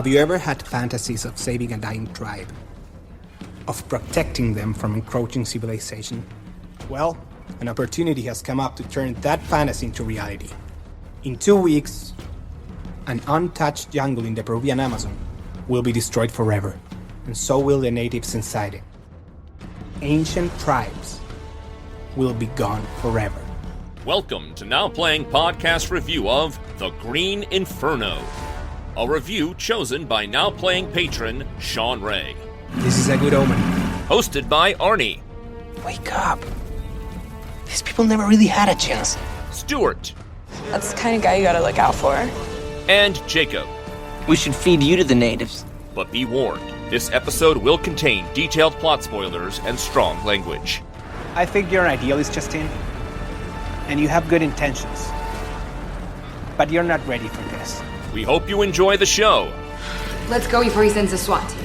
Have you ever had fantasies of saving a dying tribe? Of protecting them from encroaching civilization? Well, an opportunity has come up to turn that fantasy into reality. In 2 weeks, an untouched jungle in the Peruvian Amazon will be destroyed forever, and so will the natives inside it. Ancient tribes will be gone forever. Welcome to Now Playing Podcast review of The Green Inferno, a review chosen by Now Playing patron Sean Ray. This is a good omen. Hosted by Arnie. Wake up. These people never really had a chance. Stuart. That's the kind of guy you gotta look out for. And Jacob. We should feed you to the natives. But be warned, this episode will contain detailed plot spoilers and strong language. I think you're an idealist, Justin, and you have good intentions. But you're not ready for this. We hope you enjoy the show. Let's go before he sends the SWAT team.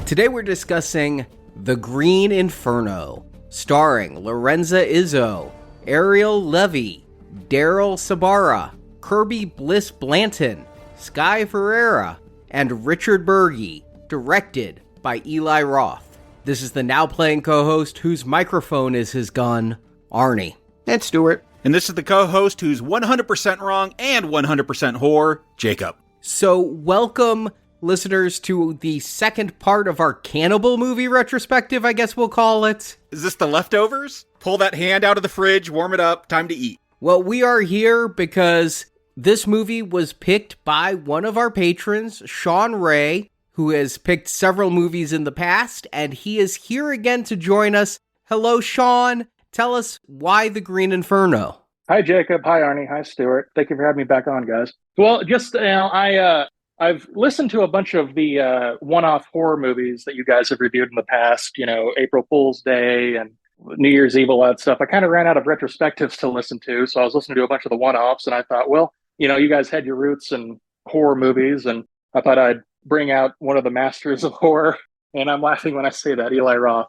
Today we're discussing The Green Inferno, starring Lorenza Izzo, Ariel Levy, Daryl Sabara, Kirby Bliss Blanton, Sky Ferreira, and Richard Berge, directed by Eli Roth. This is the Now Playing co-host whose microphone is his gun, Arnie. And Stuart. And this is the co-host who's 100% wrong and 100% whore, Jacob. So welcome, listeners, to the second part of our cannibal movie retrospective, I guess we'll call it. Is this the leftovers? Pull that hand out of the fridge, warm it up, time to eat. Well, we are here because this movie was picked by one of our patrons, Sean Ray, who has picked several movies in the past, and he is here again to join us. Hello, Sean. Tell us why The Green Inferno. Hi, Jacob. Hi, Arnie. Hi, Stuart. Thank you for having me back on, guys. Well, just, I've listened to a bunch of the one-off horror movies that you guys have reviewed in the past, April Fool's Day and New Year's Eve, all that stuff. I kind of ran out of retrospectives to listen to, so I was listening to a bunch of the one-offs, and I thought, well, you guys had your roots in horror movies, and I thought I'd bring out one of the masters of horror, and I'm laughing when I say that, Eli Roth,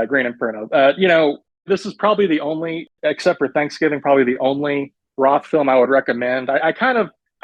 Green Inferno. This is probably the only, except for Thanksgiving, probably the only Roth film I would recommend. I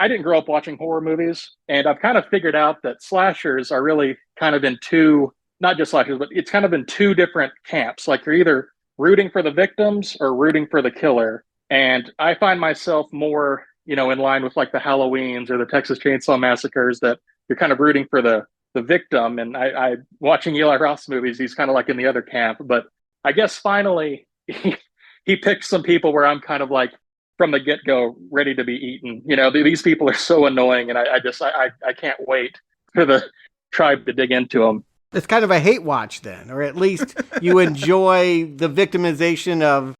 didn't grow up watching horror movies, and I've kind of figured out that slashers are really kind of in two, not just slashers, but it's kind of in two different camps. Like you're either rooting for the victims or rooting for the killer. And I find myself more, in line with like the Halloweens or the Texas Chainsaw Massacres, that you're kind of rooting for the victim. And I watching Eli Roth's movies, he's kind of like in the other camp. But I guess finally he picked some people where I'm kind of like, from the get-go, ready to be eaten. These people are so annoying, and I can't wait for the tribe to dig into them. It's kind of a hate watch then, or at least you enjoy the victimization of,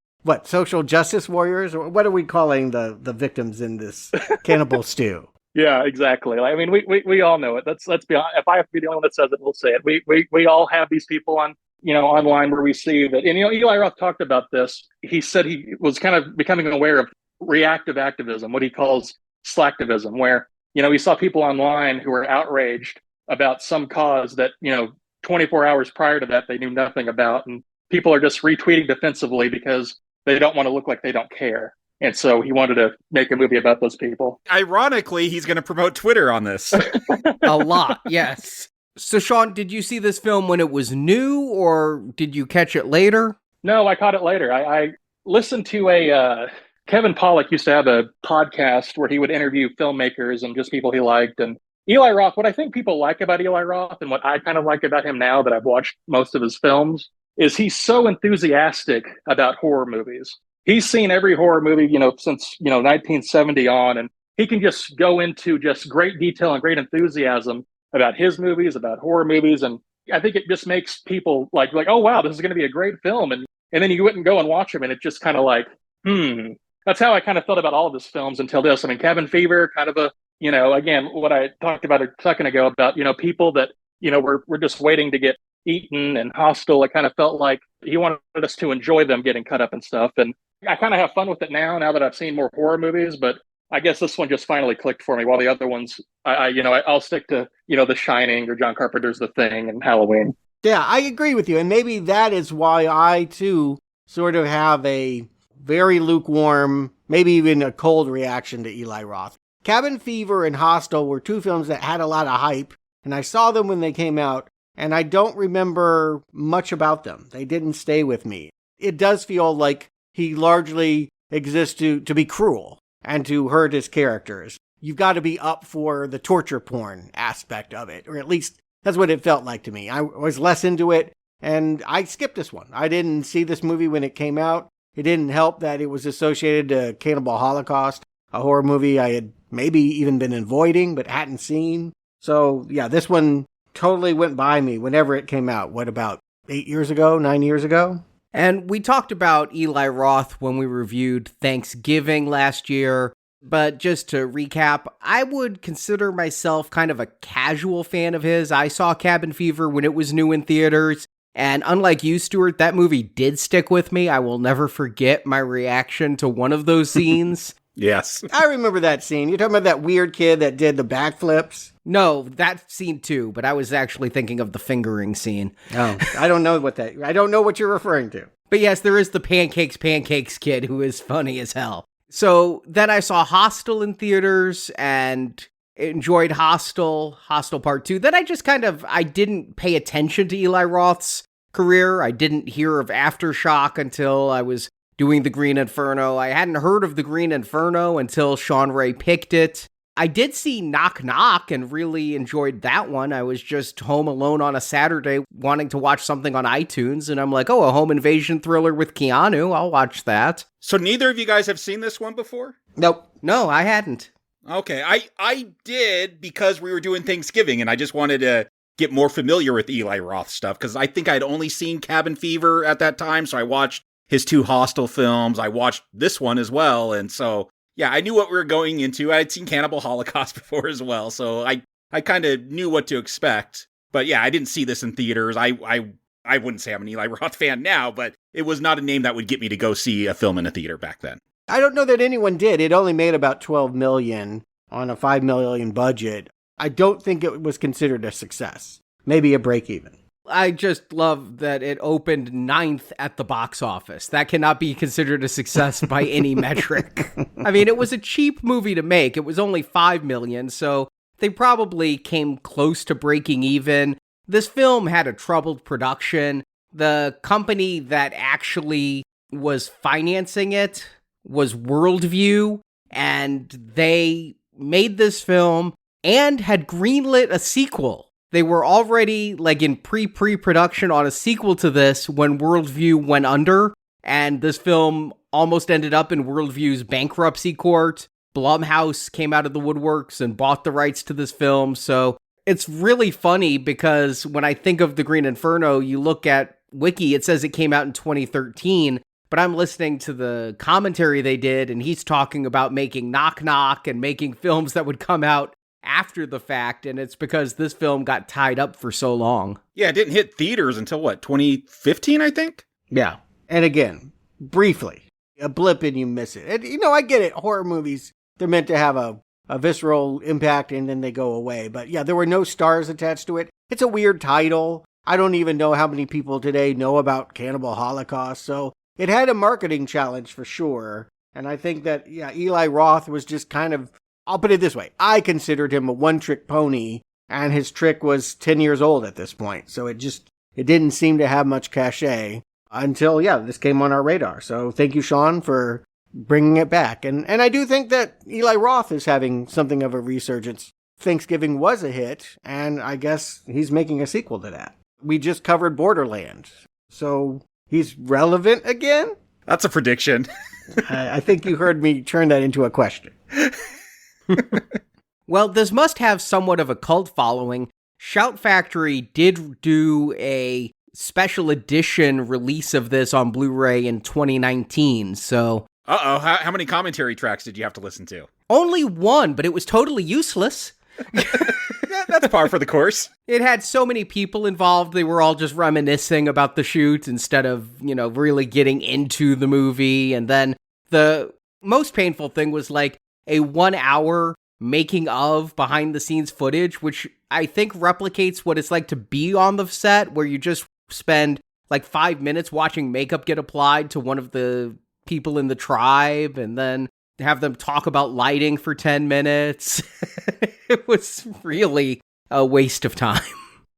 social justice warriors? Or what are we calling the victims in this cannibal stew? Yeah, exactly. I mean, we all know it. Let's be honest. If I have to be the only one that says it, we'll say it. We all have these people on, online where we see that. And, Eli Roth talked about this. He said he was kind of becoming aware of reactive activism, what he calls slacktivism, where, he saw people online who were outraged about some cause that, 24 hours prior to that, they knew nothing about. And people are just retweeting defensively because they don't want to look like they don't care. And so he wanted to make a movie about those people. Ironically, he's going to promote Twitter on this. A lot, yes. So, Sean, did you see this film when it was new, or did you catch it later? No, I caught it later. I listened to Kevin Pollak used to have a podcast where he would interview filmmakers and just people he liked. And Eli Roth, what I think people like about Eli Roth and what I kind of like about him now that I've watched most of his films is he's so enthusiastic about horror movies. He's seen every horror movie, since, 1970 on, and he can just go into just great detail and great enthusiasm about his movies, about horror movies. And I think it just makes people like, oh, wow, this is going to be a great film. And then you wouldn't go and watch him. And it's just kind of like, That's how I kind of felt about all of his films until this. I mean, Cabin Fever, kind of a, again, what I talked about a second ago about, people that, we're just waiting to get eaten and hostile. It kind of felt like he wanted us to enjoy them getting cut up and stuff. And I kind of have fun with it now that I've seen more horror movies, but I guess this one just finally clicked for me, while the other ones, I'll stick to, The Shining or John Carpenter's The Thing and Halloween. Yeah, I agree with you. And maybe that is why I, too, sort of have a very lukewarm, maybe even a cold reaction to Eli Roth. Cabin Fever and Hostel were two films that had a lot of hype, and I saw them when they came out, and I don't remember much about them. They didn't stay with me. It does feel like he largely exists to be cruel and to hurt his characters. You've got to be up for the torture porn aspect of it, or at least that's what it felt like to me. I was less into it, and I skipped this one. I didn't see this movie when it came out. It didn't help that it was associated to Cannibal Holocaust, a horror movie I had maybe even been avoiding but hadn't seen. So, yeah, this one totally went by me whenever it came out. What, about 8 years ago, 9 years ago? And we talked about Eli Roth when we reviewed Thanksgiving last year. But just to recap, I would consider myself kind of a casual fan of his. I saw Cabin Fever when it was new in theaters. And unlike you, Stuart, that movie did stick with me. I will never forget my reaction to one of those scenes. Yes. I remember that scene. You're talking about that weird kid that did the backflips? No, that scene too, but I was actually thinking of the fingering scene. Oh, I don't know what you're referring to. But yes, there is the pancakes kid who is funny as hell. So then I saw Hostel in theaters and enjoyed Hostel Part 2. Then I didn't pay attention to Eli Roth's career. I didn't hear of Aftershock until I was doing the Green Inferno. I hadn't heard of the Green Inferno until Sean Ray picked it. I did see Knock Knock and really enjoyed that one. I was just home alone on a Saturday wanting to watch something on iTunes, and I'm like, oh, a home invasion thriller with Keanu. I'll watch that. So neither of you guys have seen this one before? Nope. No, I hadn't. Okay, I did because we were doing Thanksgiving, and I just wanted to get more familiar with Eli Roth stuff, because I think I'd only seen Cabin Fever at that time, so I watched his two Hostel films. I watched this one as well, and so, yeah, I knew what we were going into. I had seen Cannibal Holocaust before as well, so I kind of knew what to expect. But yeah, I didn't see this in theaters. I wouldn't say I'm an Eli Roth fan now, but it was not a name that would get me to go see a film in a theater back then. I don't know that anyone did. It only made about $12 million on a $5 million budget. I don't think it was considered a success. Maybe a break even. I just love that it opened 9th at the box office. That cannot be considered a success by any metric. I mean, it was a cheap movie to make. It was only $5 million, so they probably came close to breaking even. This film had a troubled production. The company that actually was financing it was Worldview, and they made this film and had greenlit a sequel. They were already in pre-production on a sequel to this when Worldview went under, and this film almost ended up in Worldview's bankruptcy court. Blumhouse came out of the woodworks and bought the rights to this film, so it's really funny because when I think of the Green Inferno, you look at Wiki, it says it came out in 2013, but I'm listening to the commentary they did, and he's talking about making Knock Knock and making films that would come out after the fact, and it's because this film got tied up for so long. Yeah, it didn't hit theaters until, 2015, I think? Yeah. And again, briefly, a blip and you miss it. And, I get it. Horror movies, they're meant to have a visceral impact and then they go away. But yeah, there were no stars attached to it. It's a weird title. I don't even know how many people today know about Cannibal Holocaust. So it had a marketing challenge for sure. And I think that, Eli Roth was just kind of, I'll put it this way. I considered him a one-trick pony, and his trick was 10 years old at this point. So it didn't seem to have much cachet until, this came on our radar. So thank you, Sean, for bringing it back. And I do think that Eli Roth is having something of a resurgence. Thanksgiving was a hit, and I guess he's making a sequel to that. We just covered Borderland, so he's relevant again? That's a prediction. I think you heard me turn that into a question. Well, this must have somewhat of a cult following. Shout Factory did do a special edition release of this on Blu-ray in 2019, so... Uh-oh, how many commentary tracks did you have to listen to? Only one, but it was totally useless. That's par for the course. It had so many people involved, they were all just reminiscing about the shoot instead of, really getting into the movie. And then the most painful thing was a 1 hour making of behind the scenes footage, which I think replicates what it's like to be on the set, where you just spend 5 minutes watching makeup get applied to one of the people in the tribe and then have them talk about lighting for 10 minutes. It was really a waste of time.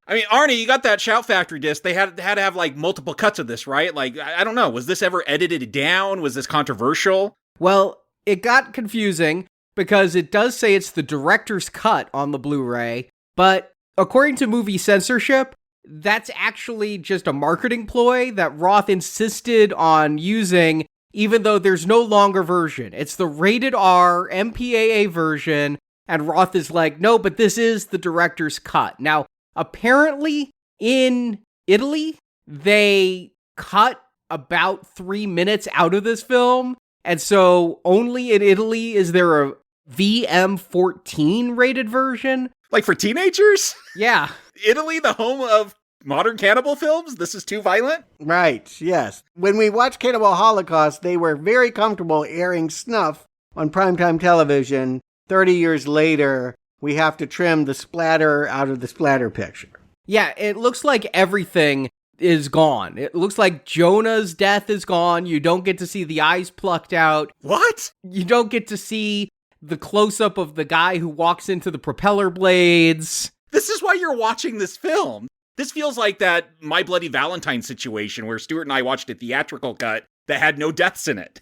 I mean, Arnie, you got that Shout Factory disc. They had to have like multiple cuts of this, right? Like, I don't know. Was this ever edited down? Was this controversial? Well, it got confusing because it does say it's the director's cut on the Blu-ray, but according to movie censorship, that's actually just a marketing ploy that Roth insisted on using, even though there's no longer version. It's the rated R MPAA version, and Roth is like, no, but this is the director's cut. Now, apparently, in Italy, they cut about 3 minutes out of this film, and so only in Italy is there a VM14 rated version. Like for teenagers? Yeah. Italy, the home of modern cannibal films? This is too violent? Right, yes. When we watched Cannibal Holocaust, they were very comfortable airing snuff on primetime television. 30 years later, we have to trim the splatter out of the splatter picture. Yeah, it looks like everything is gone. It looks like Jonah's death is gone. You don't get to see the eyes plucked out. What? You don't get to see the close-up of the guy who walks into the propeller blades. This is why you're watching this film. This feels like that My Bloody Valentine situation where Stuart and I watched a theatrical cut that had no deaths in it.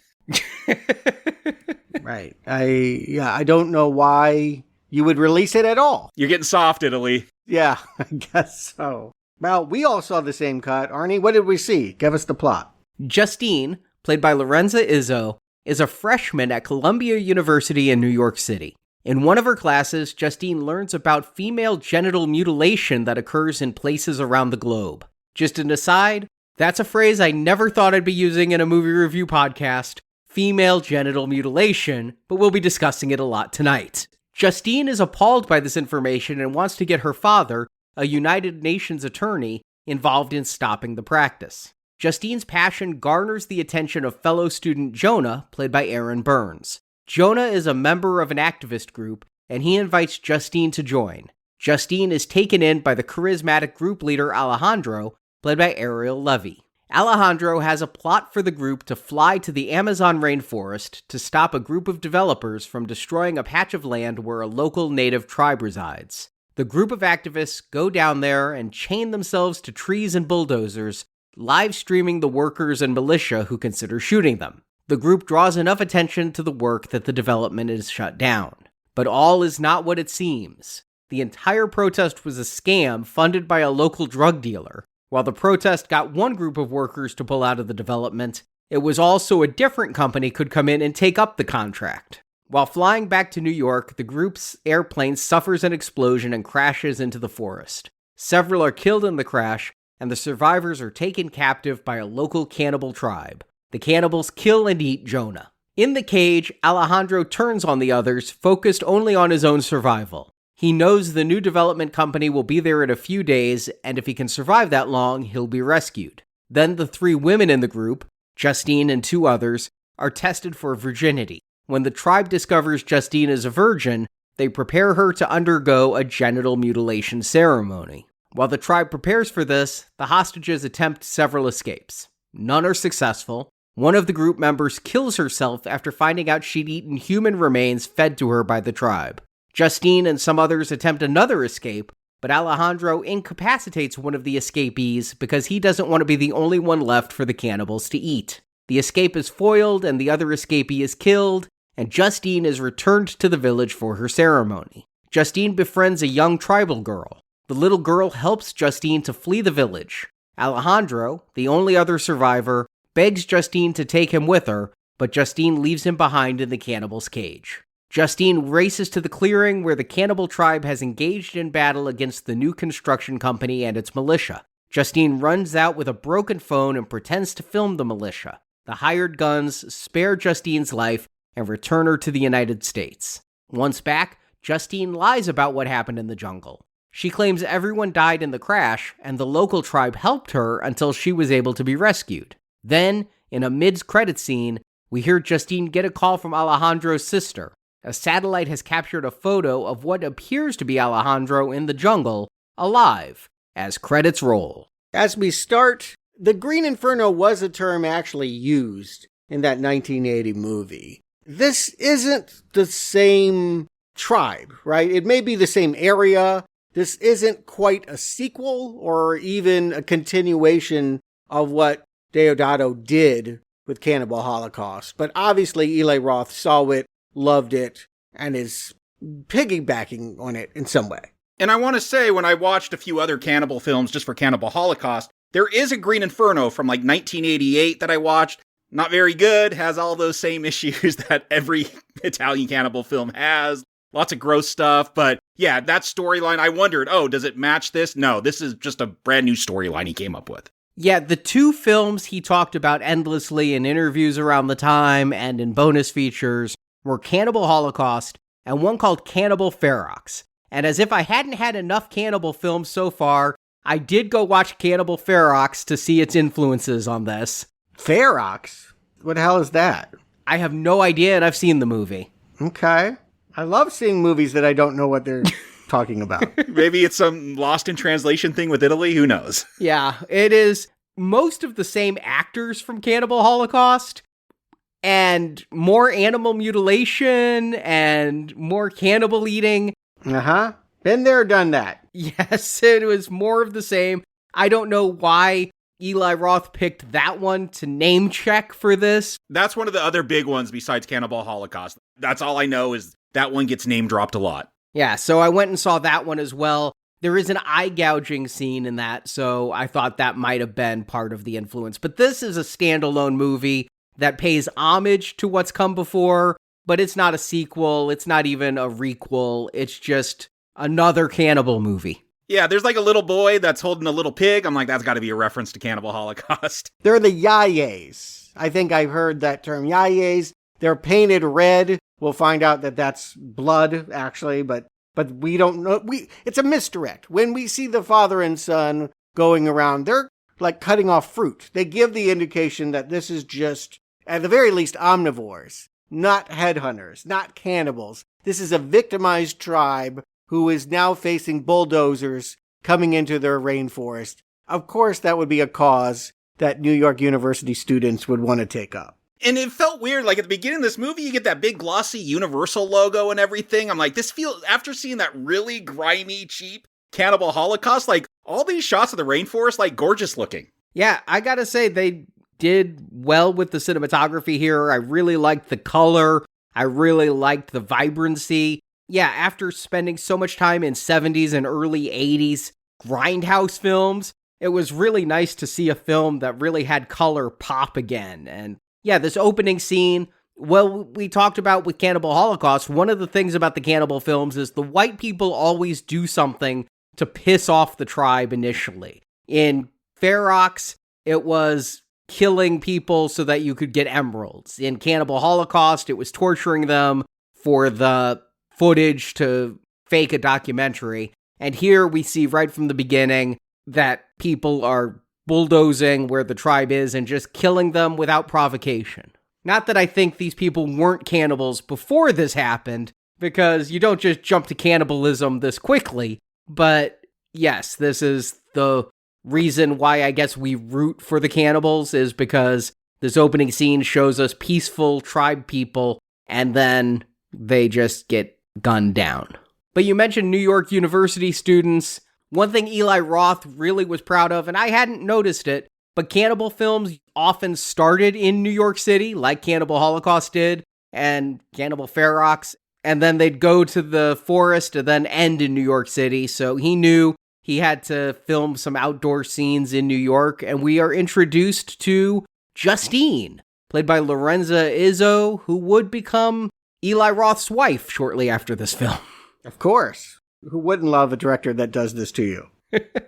Right. I don't know why you would release it at all. You're getting soft, Italy. Yeah, I guess so. Well, we all saw the same cut. Arnie, what did we see? Give us the plot. Justine, played by Lorenza Izzo, is a freshman at Columbia University in New York City. In one of her classes, Justine learns about female genital mutilation that occurs in places around the globe. Just an aside, that's a phrase I never thought I'd be using in a movie review podcast, female genital mutilation, but we'll be discussing it a lot tonight. Justine is appalled by this information and wants to get her father, a United Nations attorney, involved in stopping the practice. Justine's passion garners the attention of fellow student Jonah, played by Aaron Burns. Jonah is a member of an activist group, and he invites Justine to join. Justine is taken in by the charismatic group leader Alejandro, played by Ariel Levy. Alejandro has a plot for the group to fly to the Amazon rainforest to stop a group of developers from destroying a patch of land where a local native tribe resides. The group of activists go down there and chain themselves to trees and bulldozers, live streaming the workers and militia who consider shooting them. The group draws enough attention to the work that the development is shut down. But all is not what it seems. The entire protest was a scam funded by a local drug dealer. While the protest got one group of workers to pull out of the development, it was also a different company could come in and take up the contract. While flying back to New York, the group's airplane suffers an explosion and crashes into the forest. Several are killed in the crash, and the survivors are taken captive by a local cannibal tribe. The cannibals kill and eat Jonah. In the cage, Alejandro turns on the others, focused only on his own survival. He knows the new development company will be there in a few days, and if he can survive that long, he'll be rescued. Then the three women in the group, Justine and two others, are tested for virginity. When the tribe discovers Justine is a virgin, they prepare her to undergo a genital mutilation ceremony. While the tribe prepares for this, the hostages attempt several escapes. None are successful. One of the group members kills herself after finding out she'd eaten human remains fed to her by the tribe. Justine and some others attempt another escape, but Alejandro incapacitates one of the escapees because he doesn't want to be the only one left for the cannibals to eat. The escape is foiled and the other escapee is killed, and Justine is returned to the village for her ceremony. Justine befriends a young tribal girl. The little girl helps Justine to flee the village. Alejandro, the only other survivor, begs Justine to take him with her, but Justine leaves him behind in the cannibal's cage. Justine races to the clearing where the cannibal tribe has engaged in battle against the new construction company and its militia. Justine runs out with a broken phone and pretends to film the militia. The hired guns spare Justine's life and return her to the United States. Once back, Justine lies about what happened in the jungle. She claims everyone died in the crash, and the local tribe helped her until she was able to be rescued. Then, in a mid-credit scene, we hear Justine get a call from Alejandro's sister. A satellite has captured a photo of what appears to be Alejandro in the jungle, alive, as credits roll. As we start, the Green Inferno was a term actually used in that 1980 movie. This isn't the same tribe, right? It may be the same area. This isn't quite a sequel or even a continuation of what Deodato did with Cannibal Holocaust. But obviously Eli Roth saw it, loved it, and is piggybacking on it in some way. And I want to say, when I watched a few other cannibal films just for Cannibal Holocaust, there is a Green Inferno from like 1988 that I watched. Not very good, has all those same issues that every Italian cannibal film has. Lots of gross stuff, but yeah, that storyline, I wondered, oh, does it match this? No, this is just a brand new storyline he came up with. Yeah, the two films he talked about endlessly in interviews around the time and in bonus features were Cannibal Holocaust and one called Cannibal Ferox. And as if I hadn't had enough cannibal films so far, I did go watch Cannibal Ferox to see its influences on this. Ferox? What the hell is that? I have no idea, and I've seen the movie. Okay. I love seeing movies that I don't know what they're talking about. Maybe it's some lost in translation thing with Italy, who knows? Yeah, it is most of the same actors from Cannibal Holocaust, and more animal mutilation, and more cannibal eating. Uh-huh. Been there, done that. Yes, it was more of the same. I don't know why Eli Roth picked that one to name check for this. That's one of the other big ones besides Cannibal Holocaust. That's all I know is that one gets name dropped a lot. Yeah, so I went and saw that one as well. There is an eye gouging scene in that, so I thought that might have been part of the influence. But this is a standalone movie that pays homage to what's come before, but it's not a sequel, it's not even a requel, it's just another cannibal movie. Yeah, there's like a little boy that's holding a little pig. I'm like, that's got to be a reference to Cannibal Holocaust. They're the yayes. I think I've heard that term, yayes. They're painted red. We'll find out that that's blood, actually, but we don't know. It's a misdirect. When we see the father and son going around, they're like cutting off fruit. They give the indication that this is just, at the very least, omnivores, not headhunters, not cannibals. This is a victimized tribe who is now facing bulldozers coming into their rainforest. Of course, that would be a cause that New York University students would want to take up. And it felt weird, like at the beginning of this movie, you get that big glossy Universal logo and everything. I'm like, this feels, after seeing that really grimy, cheap Cannibal Holocaust, like all these shots of the rainforest, like gorgeous looking. Yeah, I gotta say, they did well with the cinematography here. I really liked the color. I really liked the vibrancy. Yeah, after spending so much time in 70s and early 80s grindhouse films, it was really nice to see a film that really had color pop again. And yeah, this opening scene, well, we talked about with Cannibal Holocaust, one of the things about the cannibal films is the white people always do something to piss off the tribe initially. In Ferox, it was killing people so that you could get emeralds. In Cannibal Holocaust, it was torturing them for the footage to fake a documentary. And here we see right from the beginning that people are bulldozing where the tribe is and just killing them without provocation. Not that I think these people weren't cannibals before this happened, because you don't just jump to cannibalism this quickly, but yes, this is the reason why I guess we root for the cannibals, is because this opening scene shows us peaceful tribe people, and then they just get gunned down. But you mentioned New York University students. One thing Eli Roth really was proud of, and I hadn't noticed it, but cannibal films often started in New York City, like Cannibal Holocaust did, and Cannibal Ferox, and then they'd go to the forest and then end in New York City, so he knew he had to film some outdoor scenes in New York, and we are introduced to Justine, played by Lorenza Izzo, who would become Eli Roth's wife shortly after this film. Of course. Who wouldn't love a director that does this to you?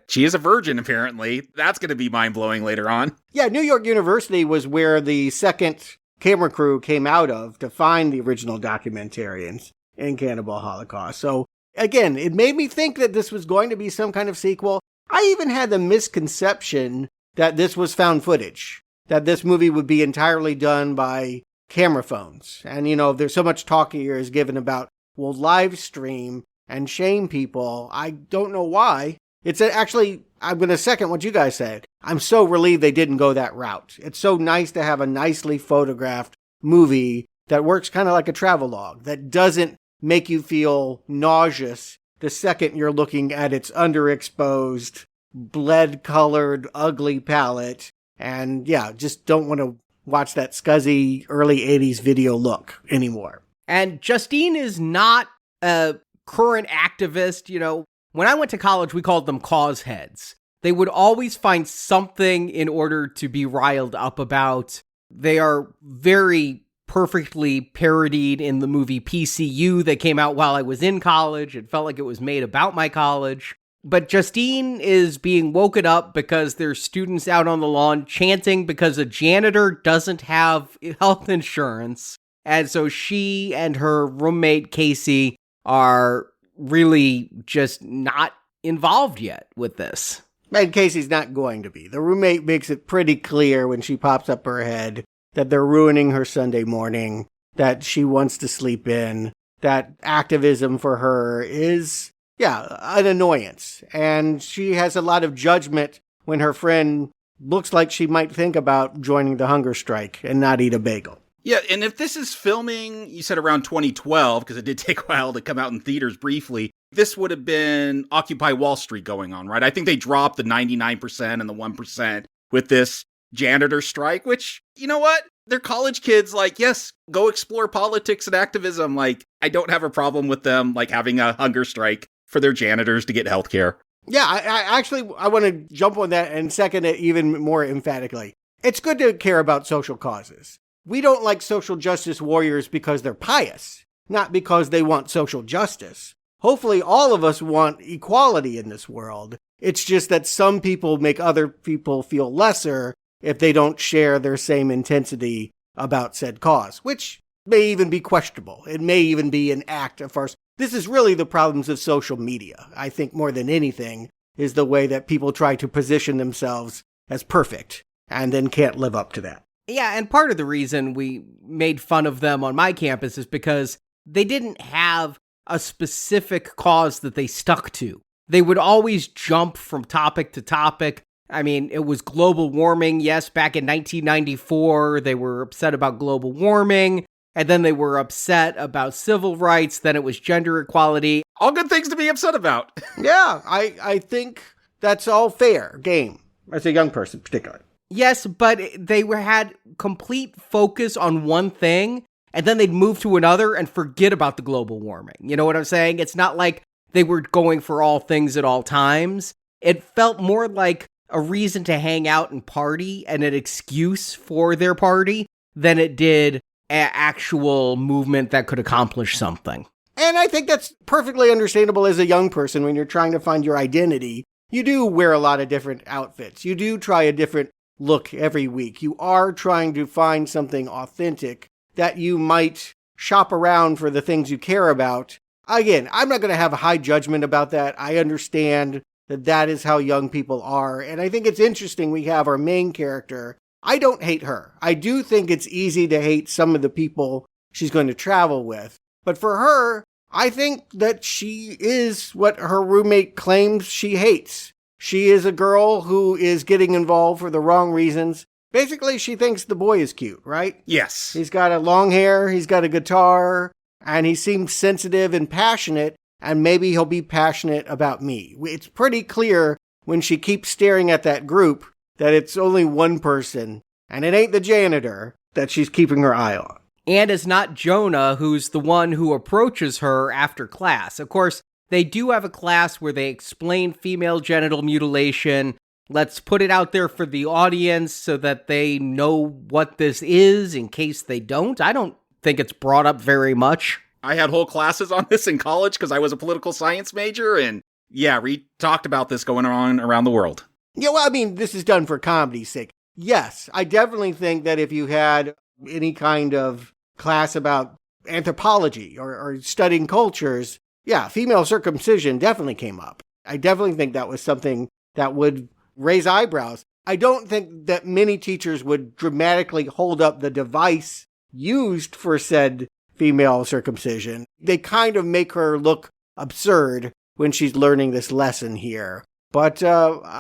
She is a virgin, apparently. That's going to be mind-blowing later on. Yeah, New York University was where the second camera crew came out of to find the original documentarians in Cannibal Holocaust. So, again, it made me think that this was going to be some kind of sequel. I even had the misconception that this was found footage, that this movie would be entirely done by camera phones. And, you know, there's so much talk here is given about, well, live stream and shame people. I don't know why. Actually, I'm going to second what you guys said. I'm so relieved they didn't go that route. It's so nice to have a nicely photographed movie that works kind of like a travelogue, that doesn't make you feel nauseous the second you're looking at its underexposed, bled-colored, ugly palette. And yeah, just don't want to watch that scuzzy early 80s video look anymore. And Justine is not a current activist. You know, when I went to college, we called them cause heads. They would always find something in order to be riled up about. They are very perfectly parodied in the movie PCU that came out while I was in college. It felt like it was made about my college. But Justine is being woken up because there's students out on the lawn chanting because a janitor doesn't have health insurance. And so she and her roommate Casey are really just not involved yet with this. And Casey's not going to be. The roommate makes it pretty clear when she pops up her head that they're ruining her Sunday morning, that she wants to sleep in, that activism for her is, an annoyance. And she has a lot of judgment when her friend looks like she might think about joining the hunger strike and not eat a bagel. Yeah, and if this is filming, you said around 2012, because it did take a while to come out in theaters briefly, this would have been Occupy Wall Street going on, right? I think they dropped the 99% and the 1% with this janitor strike, which, you know what? They're college kids, like, yes, go explore politics and activism. Like, I don't have a problem with them, like, having a hunger strike for their janitors to get health care. Yeah, I want to jump on that and second it even more emphatically. It's good to care about social causes. We don't like social justice warriors because they're pious, not because they want social justice. Hopefully all of us want equality in this world. It's just that some people make other people feel lesser if they don't share their same intensity about said cause, which may even be questionable. It may even be an act of farce. This is really the problems of social media, I think, more than anything, is the way that people try to position themselves as perfect and then can't live up to that. Yeah, and part of the reason we made fun of them on my campus is because they didn't have a specific cause that they stuck to. They would always jump from topic to topic. I mean, it was global warming. Yes, back in 1994, they were upset about global warming. And then they were upset about civil rights. Then it was gender equality. All good things to be upset about. Yeah, I think that's all fair game, as a young person particularly. Yes, but they had complete focus on one thing, and then they'd move to another and forget about the global warming. You know what I'm saying? It's not like they were going for all things at all times. It felt more like a reason to hang out and party and an excuse for their party than it did an actual movement that could accomplish something. And I think that's perfectly understandable as a young person when you're trying to find your identity. You do wear a lot of different outfits. You do try a different look every week. You are trying to find something authentic that you might shop around for the things you care about. Again, I'm not going to have a high judgment about that. I understand that that is how young people are. And I think it's interesting we have our main character. I don't hate her. I do think it's easy to hate some of the people she's going to travel with. But for her, I think that she is what her roommate claims she hates. She is a girl who is getting involved for the wrong reasons. Basically, she thinks the boy is cute, right? Yes. He's got a long hair, he's got a guitar, and he seems sensitive and passionate, and maybe he'll be passionate about me. It's pretty clear when she keeps staring at that group that it's only one person, and it ain't the janitor that she's keeping her eye on. And it's not Jonah, who's the one who approaches her after class. Of course, they do have a class where they explain female genital mutilation. Let's put it out there for the audience so that they know what this is in case they don't. I don't think it's brought up very much. I had whole classes on this in college because I was a political science major, and yeah, we talked about this going on around the world. Yeah, well, I mean, this is done for comedy's sake. Yes, I definitely think that if you had any kind of class about anthropology or studying cultures, yeah, female circumcision definitely came up. I definitely think that was something that would raise eyebrows. I don't think that many teachers would dramatically hold up the device used for said female circumcision. They kind of make her look absurd when she's learning this lesson here. But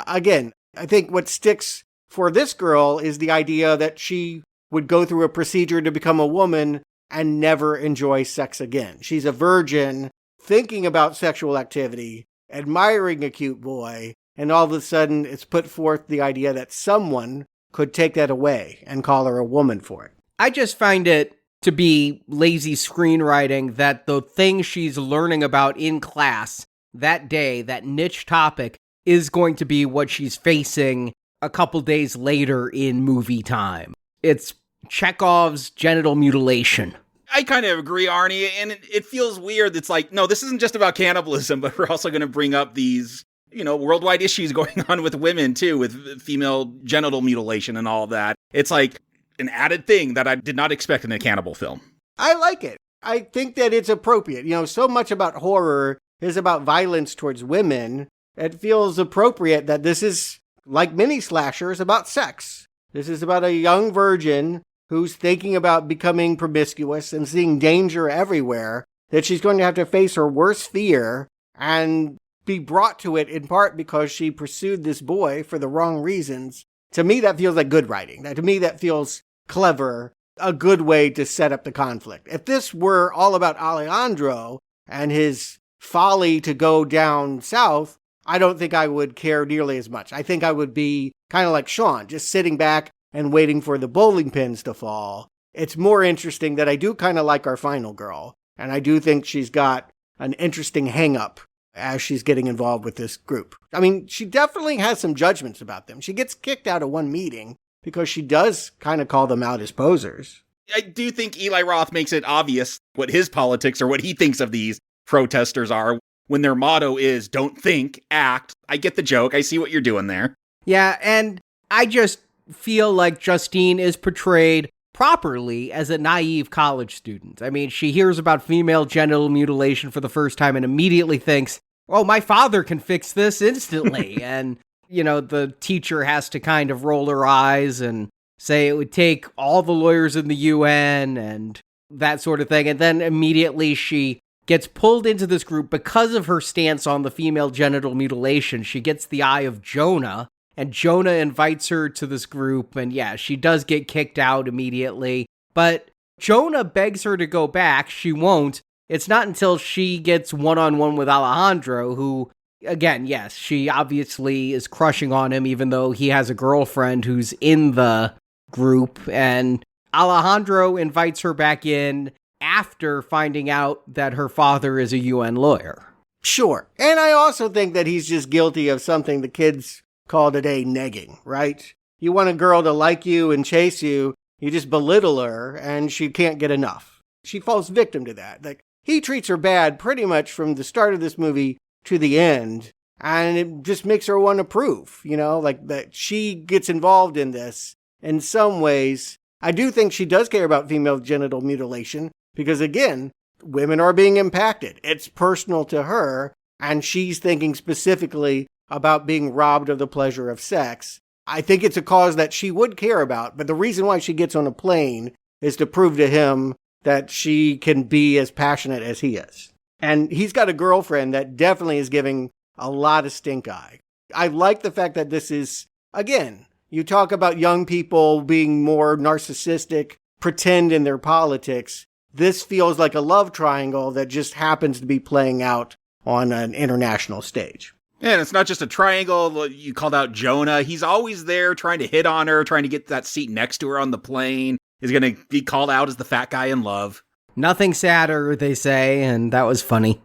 again, I think what sticks for this girl is the idea that she would go through a procedure to become a woman and never enjoy sex again. She's a virgin thinking about sexual activity, admiring a cute boy, and all of a sudden it's put forth the idea that someone could take that away and call her a woman for it. I just find it to be lazy screenwriting that the thing she's learning about in class that day, that niche topic, is going to be what she's facing a couple days later in movie time. It's Chekhov's genital mutilation. I kind of agree, Arnie, and it feels weird. It's like, no, this isn't just about cannibalism, but we're also going to bring up these, worldwide issues going on with women, too, with female genital mutilation and all of that. It's like an added thing that I did not expect in a cannibal film. I like it. I think that it's appropriate. So much about horror is about violence towards women. It feels appropriate that this is, like many slashers, about sex. This is about a young virgin who's thinking about becoming promiscuous and seeing danger everywhere, that she's going to have to face her worst fear and be brought to it in part because she pursued this boy for the wrong reasons. To me, that feels like good writing. To me, that feels clever, a good way to set up the conflict. If this were all about Alejandro and his folly to go down south, I don't think I would care nearly as much. I think I would be kind of like Sean, just sitting back and waiting for the bowling pins to fall. It's more interesting that I do kind of like our final girl, and I do think she's got an interesting hang-up as she's getting involved with this group. I mean, she definitely has some judgments about them. She gets kicked out of one meeting because she does kind of call them out as posers. I do think Eli Roth makes it obvious what his politics or what he thinks of these protesters are when their motto is don't think, act. I get the joke. I see what you're doing there. Yeah, and I just feel like Justine is portrayed properly as a naive college student. I mean, she hears about female genital mutilation for the first time and immediately thinks, oh, my father can fix this instantly. And, the teacher has to kind of roll her eyes and say it would take all the lawyers in the UN and that sort of thing. And then immediately she gets pulled into this group because of her stance on the female genital mutilation. She gets the eye of Jonah, and Jonah invites her to this group, and yeah, she does get kicked out immediately. But Jonah begs her to go back. She won't. It's not until she gets one-on-one with Alejandro, who, again, yes, she obviously is crushing on him, even though he has a girlfriend who's in the group, and Alejandro invites her back in after finding out that her father is a UN lawyer. Sure. And I also think that he's just guilty of something the kids call today negging, right? You want a girl to like you and chase you, you just belittle her, and she can't get enough. She falls victim to that. Like, he treats her bad pretty much from the start of this movie to the end, and it just makes her want to prove, like that she gets involved in this in some ways. I do think she does care about female genital mutilation, because again, women are being impacted. It's personal to her, and she's thinking specifically about being robbed of the pleasure of sex. I think it's a cause that she would care about, but the reason why she gets on a plane is to prove to him that she can be as passionate as he is. And he's got a girlfriend that definitely is giving a lot of stink eye. I like the fact that this is, again, you talk about young people being more narcissistic, pretend in their politics. This feels like a love triangle that just happens to be playing out on an international stage. And it's not just a triangle. You called out Jonah. He's always there trying to hit on her, trying to get that seat next to her on the plane. He's going to be called out as the fat guy in love. Nothing sadder, they say, and that was funny.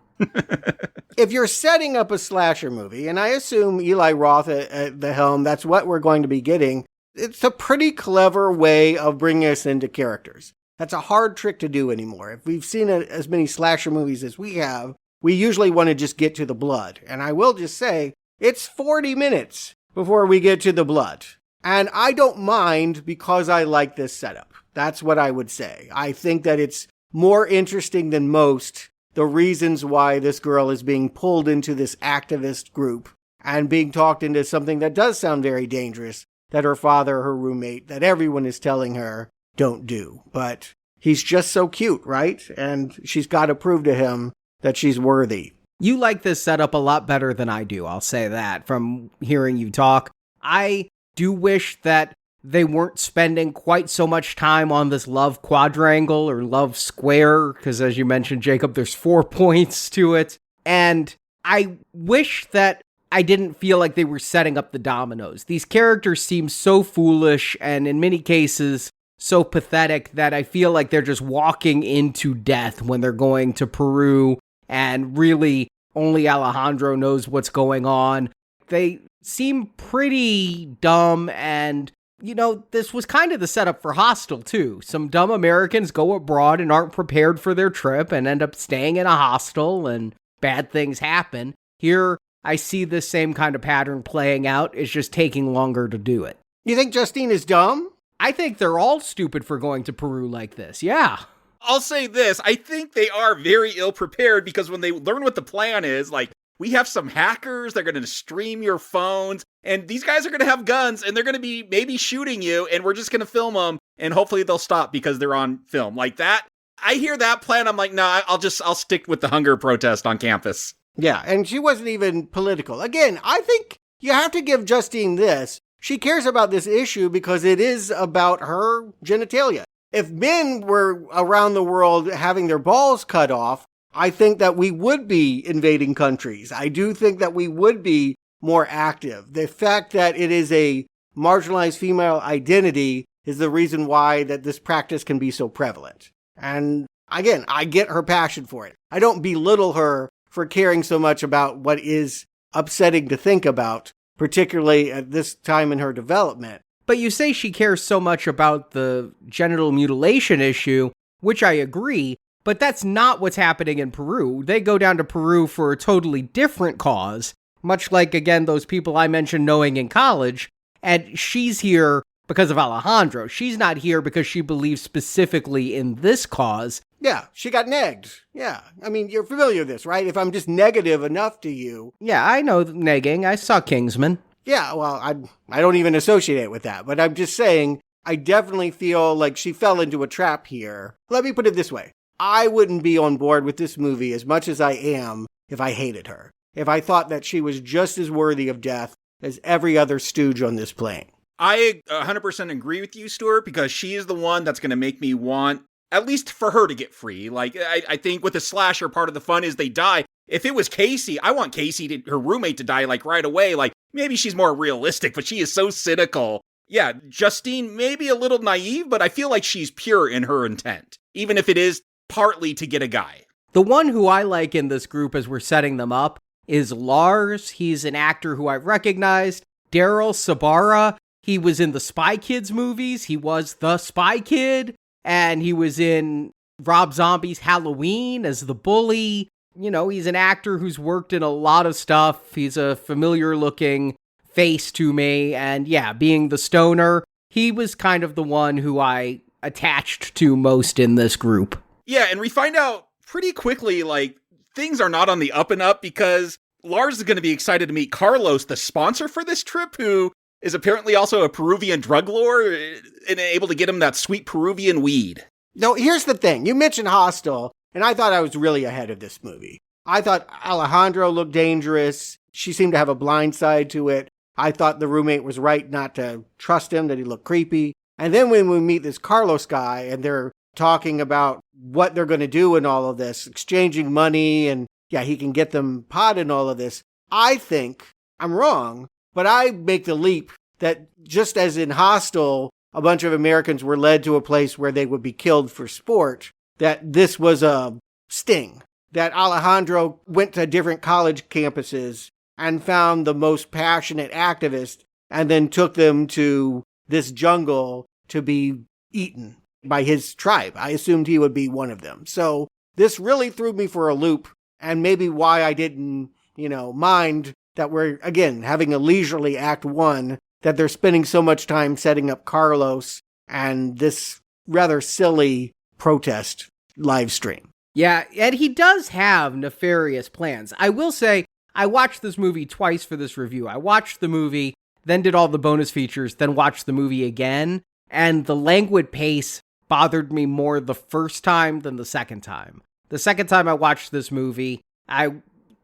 If you're setting up a slasher movie, and I assume Eli Roth at the helm, that's what we're going to be getting, it's a pretty clever way of bringing us into characters. That's a hard trick to do anymore. If we've seen as many slasher movies as we have, we usually want to just get to the blood. And I will just say, it's 40 minutes before we get to the blood. And I don't mind because I like this setup. That's what I would say. I think that it's more interesting than most the reasons why this girl is being pulled into this activist group and being talked into something that does sound very dangerous, that her father, her roommate, that everyone is telling her don't do. But he's just so cute, right? And she's got to prove to him that she's worthy. You like this setup a lot better than I do, I'll say that, from hearing you talk. I do wish that they weren't spending quite so much time on this love quadrangle or love square, because as you mentioned, Jacob, there's 4 points to it. And I wish that I didn't feel like they were setting up the dominoes. These characters seem so foolish and in many cases so pathetic that I feel like they're just walking into death when they're going to Peru, and really only Alejandro knows what's going on. They seem pretty dumb, and, you know, this was kind of the setup for Hostel, too. Some dumb Americans go abroad and aren't prepared for their trip and end up staying in a hostel, and bad things happen. Here, I see this same kind of pattern playing out. It's just taking longer to do it. You think Justine is dumb? I think they're all stupid for going to Peru like this, yeah. I'll say this, I think they are very ill-prepared because when they learn what the plan is, like, we have some hackers, they're going to stream your phones, and these guys are going to have guns, and they're going to be maybe shooting you, and we're just going to film them, and hopefully they'll stop because they're on film. Like that, I hear that plan, I'm like, nah, I'll stick with the hunger protest on campus. Yeah, and she wasn't even political. Again, I think you have to give Justine this. She cares about this issue because it is about her genitalia. If men were around the world having their balls cut off, I think that we would be invading countries. I do think that we would be more active. The fact that it is a marginalized female identity is the reason why that this practice can be so prevalent. And again, I get her passion for it. I don't belittle her for caring so much about what is upsetting to think about, particularly at this time in her development. But you say she cares so much about the genital mutilation issue, which I agree, but that's not what's happening in Peru. They go down to Peru for a totally different cause, much like, again, those people I mentioned knowing in college, and she's here because of Alejandro. She's not here because she believes specifically in this cause. Yeah, she got negged. Yeah, I mean, you're familiar with this, right? If I'm just negative enough to you. Yeah, I know negging. I saw Kingsman. Yeah, well, I don't even associate it with that, but I'm just saying, I definitely feel like she fell into a trap here. Let me put it this way. I wouldn't be on board with this movie as much as I am if I hated her. If I thought that she was just as worthy of death as every other stooge on this plane. I 100% agree with you, Stuart, because she is the one that's going to make me want, at least for her to get free. Like, I think with the slasher, part of the fun is they die. If it was Casey, I want Casey, her roommate, to die, like, right away. Like, maybe she's more realistic, but she is so cynical. Yeah, Justine may be a little naive, but I feel like she's pure in her intent, even if it is partly to get a guy. The one who I like in this group as we're setting them up is Lars. He's an actor who I've recognized. Daryl Sabara. He was in the Spy Kids movies. He was the Spy Kid. And he was in Rob Zombie's Halloween as the bully. You know, he's an actor who's worked in a lot of stuff. He's a familiar looking face to me. And yeah, being the stoner, he was kind of the one who I attached to most in this group. Yeah, and we find out pretty quickly, like, things are not on the up and up because Lars is going to be excited to meet Carlos, the sponsor for this trip, who is apparently also a Peruvian drug lord and able to get him that sweet Peruvian weed. No, here's the thing. You mentioned Hostel, and I thought I was really ahead of this movie. I thought Alejandro looked dangerous. She seemed to have a blind side to it. I thought the roommate was right not to trust him, that he looked creepy. And then when we meet this Carlos guy and they're talking about what they're going to do in all of this, exchanging money, and yeah, he can get them pot in all of this. I think I'm wrong, but I make the leap that just as in Hostel, a bunch of Americans were led to a place where they would be killed for sport, that this was a sting, that Alejandro went to different college campuses and found the most passionate activists and then took them to this jungle to be eaten by his tribe. I assumed he would be one of them. So this really threw me for a loop, and maybe why I didn't, mind that we're, again, having a leisurely act one, that they're spending so much time setting up Carlos and this rather silly protest live stream. Yeah, and he does have nefarious plans. I will say, I watched this movie twice for this review. I watched the movie, then did all the bonus features, then watched the movie again, and the languid pace bothered me more the first time than the second time. The second time I watched this movie, I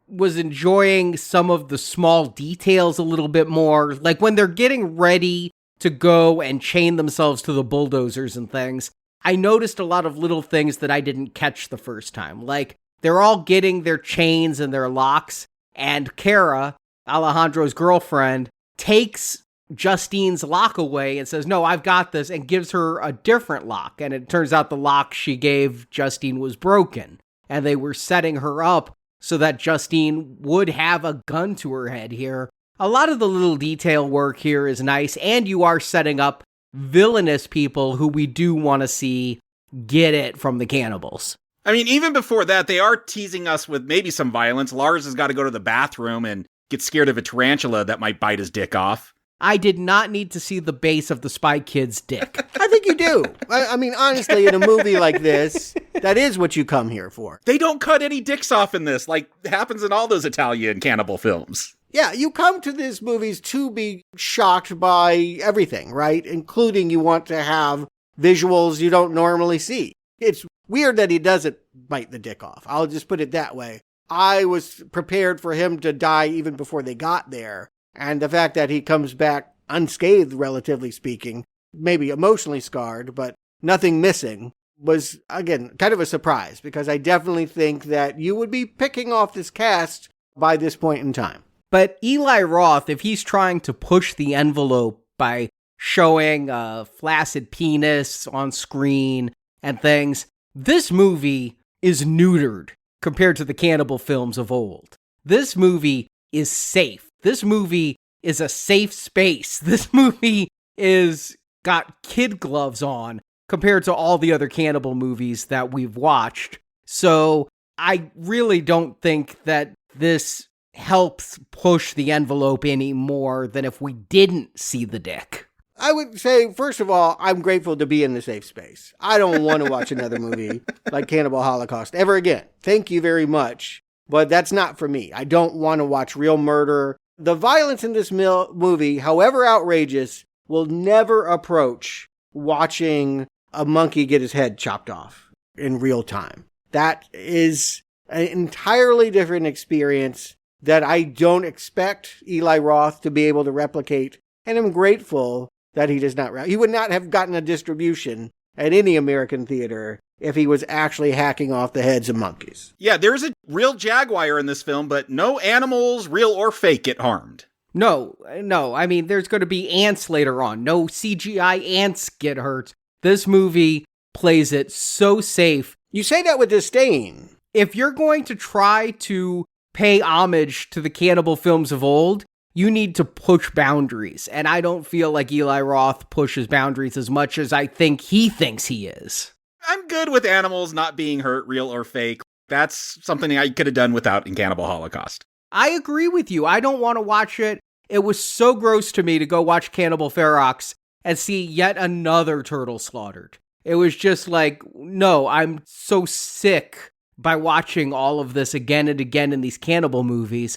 was enjoying some of the small details a little bit more. Like when they're getting ready to go and chain themselves to the bulldozers and things, I noticed a lot of little things that I didn't catch the first time. Like they're all getting their chains and their locks, and Kara, Alejandro's girlfriend, takes Justine's lock away and says, "No, I've got this," and gives her a different lock. And it turns out the lock she gave Justine was broken, and they were setting her up so that Justine would have a gun to her head here. A lot of the little detail work here is nice, and you are setting up villainous people who we do want to see get it from the cannibals. I mean, even before that, they are teasing us with maybe some violence. Lars has got to go to the bathroom and get scared of a tarantula that might bite his dick off. I did not need to see the base of the Spy Kid's dick. I think you do. I mean, honestly, in a movie like this, that is what you come here for. They don't cut any dicks off in this, like happens in all those Italian cannibal films. Yeah, you come to these movies to be shocked by everything, right? Including you want to have visuals you don't normally see. It's weird that he doesn't bite the dick off. I'll just put it that way. I was prepared for him to die even before they got there. And the fact that he comes back unscathed, relatively speaking, maybe emotionally scarred, but nothing missing, was, again, kind of a surprise, because I definitely think that you would be picking off this cast by this point in time. But Eli Roth, if he's trying to push the envelope by showing a flaccid penis on screen and things, this movie is neutered compared to the cannibal films of old. This movie is safe. This movie is a safe space. This movie is got kid gloves on compared to all the other cannibal movies that we've watched. So I really don't think that this helps push the envelope any more than if we didn't see the dick. I would say, first of all, I'm grateful to be in the safe space. I don't want to watch another movie like Cannibal Holocaust ever again. Thank you very much. But that's not for me. I don't want to watch real murder. The violence in this movie, however outrageous, will never approach watching a monkey get his head chopped off in real time. That is an entirely different experience that I don't expect Eli Roth to be able to replicate, and I'm grateful that he does not. He would not have gotten a distribution at any American theater if he was actually hacking off the heads of monkeys. Yeah, there's a real jaguar in this film, but no animals, real or fake, get harmed. No. I mean, there's going to be ants later on. No CGI ants get hurt. This movie plays it so safe. You say that with disdain. If you're going to try to pay homage to the cannibal films of old, you need to push boundaries. And I don't feel like Eli Roth pushes boundaries as much as I think he thinks he is. I'm good with animals not being hurt, real or fake. That's something I could have done without in Cannibal Holocaust. I agree with you. I don't want to watch it. It was so gross to me to go watch Cannibal Ferox and see yet another turtle slaughtered. It was just like, no, I'm so sick by watching all of this again and again in these cannibal movies.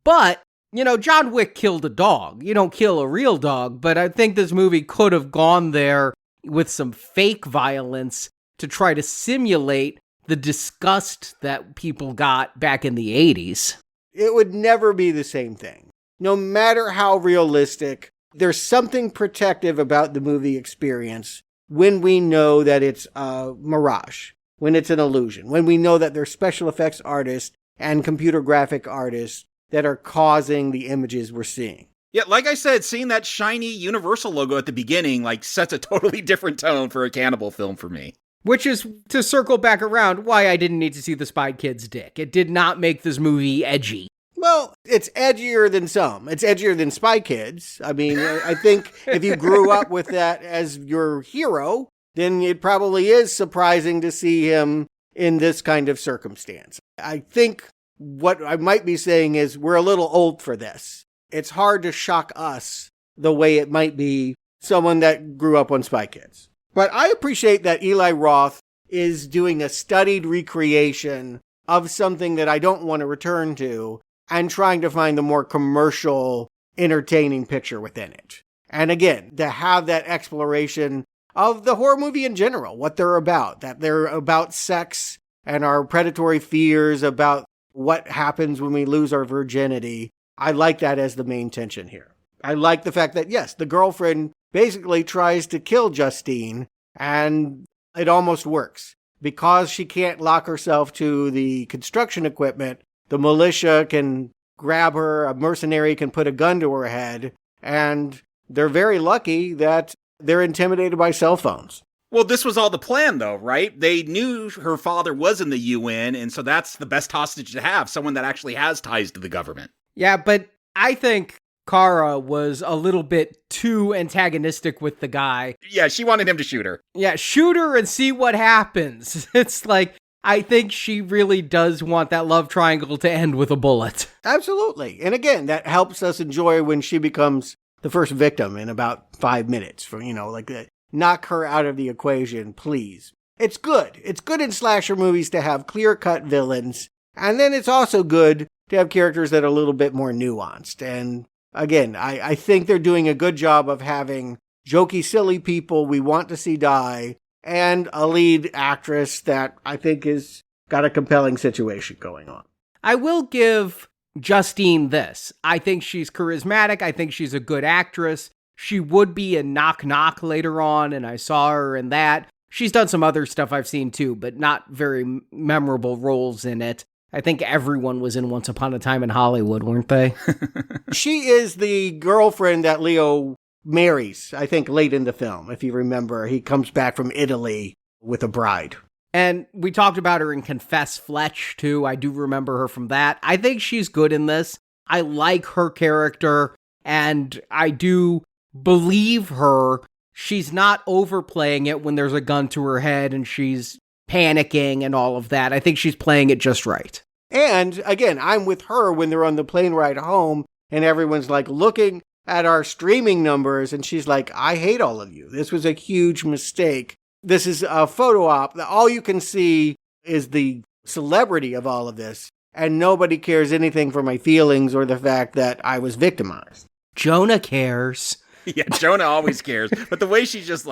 But, you know, John Wick killed a dog. You don't kill a real dog, but I think this movie could have gone there with some fake violence to try to simulate the disgust that people got back in the 80s. It would never be the same thing. No matter how realistic, there's something protective about the movie experience when we know that it's a mirage, when it's an illusion, when we know that there's special effects artists and computer graphic artists that are causing the images we're seeing. Yeah, like I said, seeing that shiny Universal logo at the beginning, sets a totally different tone for a cannibal film for me. Which is, to circle back around, why I didn't need to see the Spy Kid's dick. It did not make this movie edgy. Well, it's edgier than some. It's edgier than Spy Kids. I mean, I think if you grew up with that as your hero, then it probably is surprising to see him in this kind of circumstance. I think what I might be saying is we're a little old for this. It's hard to shock us the way it might be someone that grew up on Spy Kids. But I appreciate that Eli Roth is doing a studied recreation of something that I don't want to return to and trying to find the more commercial, entertaining picture within it. And again, to have that exploration of the horror movie in general, what they're about, that they're about sex and our predatory fears about what happens when we lose our virginity. I like that as the main tension here. I like the fact that, yes, the girlfriend basically tries to kill Justine, and it almost works. Because she can't lock herself to the construction equipment, the militia can grab her, a mercenary can put a gun to her head, and they're very lucky that they're intimidated by cell phones. Well, this was all the plan, though, right? They knew her father was in the UN, and so that's the best hostage to have, someone that actually has ties to the government. Yeah, but I think Kara was a little bit too antagonistic with the guy. Yeah, she wanted him to shoot her. Yeah, shoot her and see what happens. It's like, I think she really does want that love triangle to end with a bullet. Absolutely. And again, that helps us enjoy when she becomes the first victim in about 5 minutes. For, knock her out of the equation, please. It's good. It's good in slasher movies to have clear-cut villains. And then it's also good to have characters that are a little bit more nuanced. And again, I think they're doing a good job of having jokey, silly people we want to see die, and a lead actress that I think has got a compelling situation going on. I will give Justine this. I think she's charismatic. I think she's a good actress. She would be in Knock Knock later on, and I saw her in that. She's done some other stuff I've seen too, but not very memorable roles in it. I think everyone was in Once Upon a Time in Hollywood, weren't they? She is the girlfriend that Leo marries, I think, late in the film. If you remember, he comes back from Italy with a bride. And we talked about her in Confess Fletch, too. I do remember her from that. I think she's good in this. I like her character, and I do believe her. She's not overplaying it when there's a gun to her head and she's panicking and all of that. I think she's playing it just right. And again, I'm with her when they're on the plane ride home and everyone's like looking at our streaming numbers and she's like, I hate all of you. This was a huge mistake. This is a photo op. All you can see is the celebrity of all of this, and nobody cares anything for my feelings or the fact that I was victimized. Jonah cares. Yeah, Jonah always cares. But the way she's just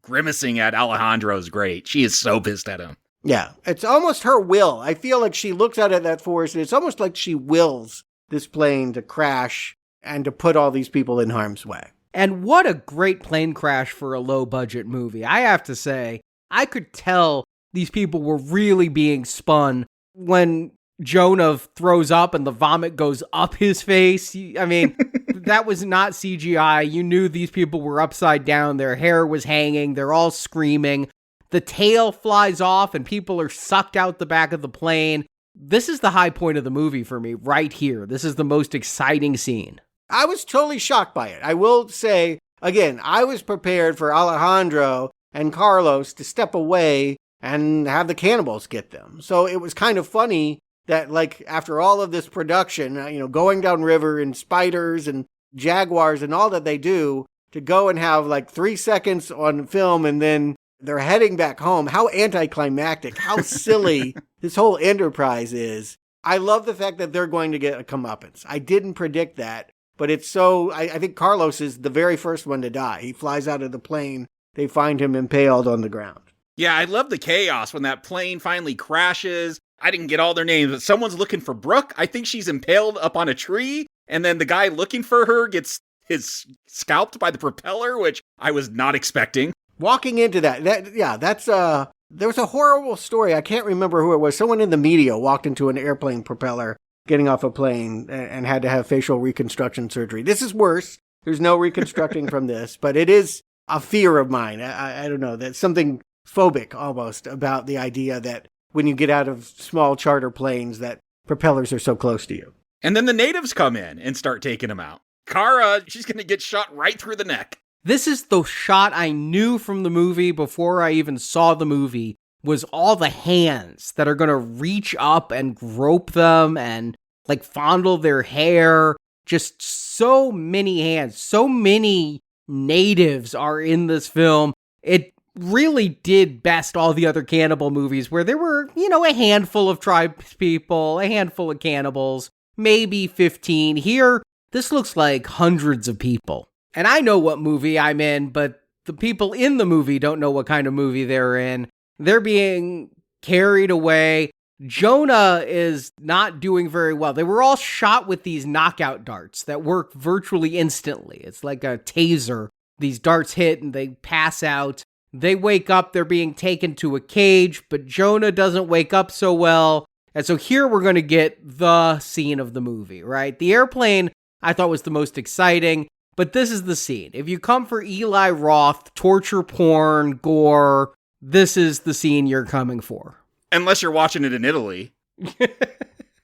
grimacing at Alejandro is great. She is so pissed at him. Yeah, it's almost her will. I feel like she looks out at that forest and it's almost like she wills this plane to crash and to put all these people in harm's way. And what a great plane crash for a low-budget movie. I have to say, I could tell these people were really being spun when Jonah throws up and the vomit goes up his face. I mean, that was not CGI. You knew these people were upside down. Their hair was hanging. They're all screaming. The tail flies off and people are sucked out the back of the plane. This is the high point of the movie for me right here. This is the most exciting scene. I was totally shocked by it. I will say, again, I was prepared for Alejandro and Carlos to step away and have the cannibals get them. So it was kind of funny that, after all of this production, going down river and spiders and jaguars and all that they do, to go and have 3 seconds on film and then they're heading back home. How anticlimactic, how silly this whole enterprise is. I love the fact that they're going to get a comeuppance. I didn't predict that. But it's so, I think Carlos is the very first one to die. He flies out of the plane. They find him impaled on the ground. Yeah, I love the chaos when that plane finally crashes. I didn't get all their names, but someone's looking for Brooke. I think she's impaled up on a tree. And then the guy looking for her gets his scalped by the propeller, which I was not expecting. Walking into that's there was a horrible story. I can't remember who it was. Someone in the media walked into an airplane propeller getting off a plane and had to have facial reconstruction surgery. This is worse. There's no reconstructing from this, but it is a fear of mine. I don't know. That's something phobic almost about the idea that when you get out of small charter planes that propellers are so close to you. And then the natives come in and start taking them out. Kara, she's going to get shot right through the neck. This is the shot I knew from the movie before I even saw the movie, was all the hands that are going to reach up and grope them and fondle their hair. Just so many hands, so many natives are in this film. It really did best all the other cannibal movies where there were, a handful of tribespeople, a handful of cannibals, maybe 15. Here, this looks like hundreds of people. And I know what movie I'm in, but the people in the movie don't know what kind of movie they're in. They're being carried away. Jonah is not doing very well. They were all shot with these knockout darts that work virtually instantly. It's like a taser. These darts hit and they pass out. They wake up, they're being taken to a cage, but Jonah doesn't wake up so well. And so here we're going to get the scene of the movie, right? The airplane I thought was the most exciting, but this is the scene. If you come for Eli Roth, torture porn, gore, this is the scene you're coming for. Unless you're watching it in Italy.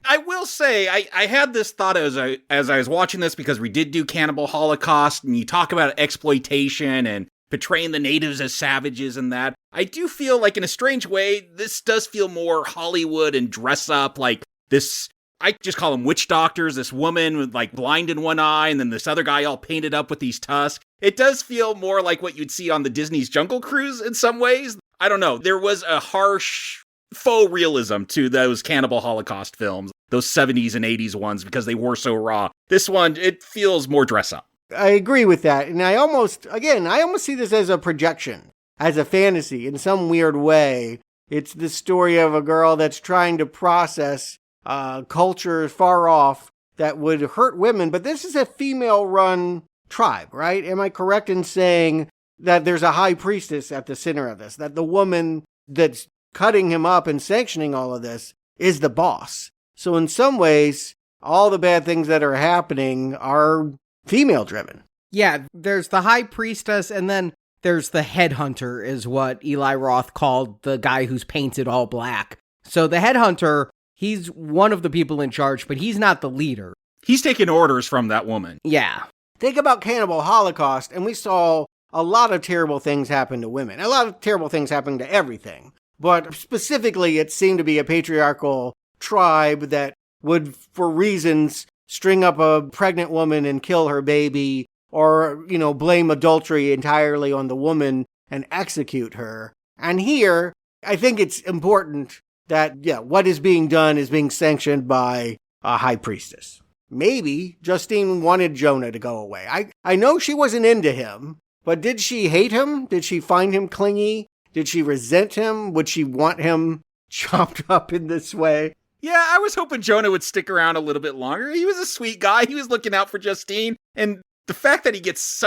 I will say, I had this thought as I was watching this, because we did do Cannibal Holocaust, and you talk about exploitation and portraying the natives as savages and that. I do feel like, in a strange way, this does feel more Hollywood and dress up, like this, I just call them witch doctors, this woman with like blind in one eye, and then this other guy all painted up with these tusks. It does feel more like what you'd see on the Disney's Jungle Cruise in some ways. I don't know, there was a harsh faux realism to those Cannibal Holocaust films, those 70s and 80s ones, because they were so raw. This one, it feels more dress up. I agree with that. And I almost see this as a projection, as a fantasy in some weird way. It's the story of a girl that's trying to process culture far off that would hurt women. But this is a female-run tribe, right? Am I correct in saying that there's a high priestess at the center of this, that the woman that's cutting him up and sanctioning all of this is the boss? So in some ways, all the bad things that are happening are female driven. Yeah, there's the high priestess, and then there's the headhunter, is what Eli Roth called the guy who's painted all black. So the headhunter, he's one of the people in charge, but he's not the leader. He's taking orders from that woman. Yeah. Think about Cannibal Holocaust, and we saw a lot of terrible things happen to women. A lot of terrible things happen to everything. But specifically, it seemed to be a patriarchal tribe that would, for reasons, string up a pregnant woman and kill her baby, or, blame adultery entirely on the woman and execute her. And here, I think it's important that, what is being done is being sanctioned by a high priestess. Maybe Justine wanted Jonah to go away. I know she wasn't into him, but did she hate him? Did she find him clingy? Did she resent him? Would she want him chopped up in this way? Yeah, I was hoping Jonah would stick around a little bit longer. He was a sweet guy. He was looking out for Justine. And the fact that he gets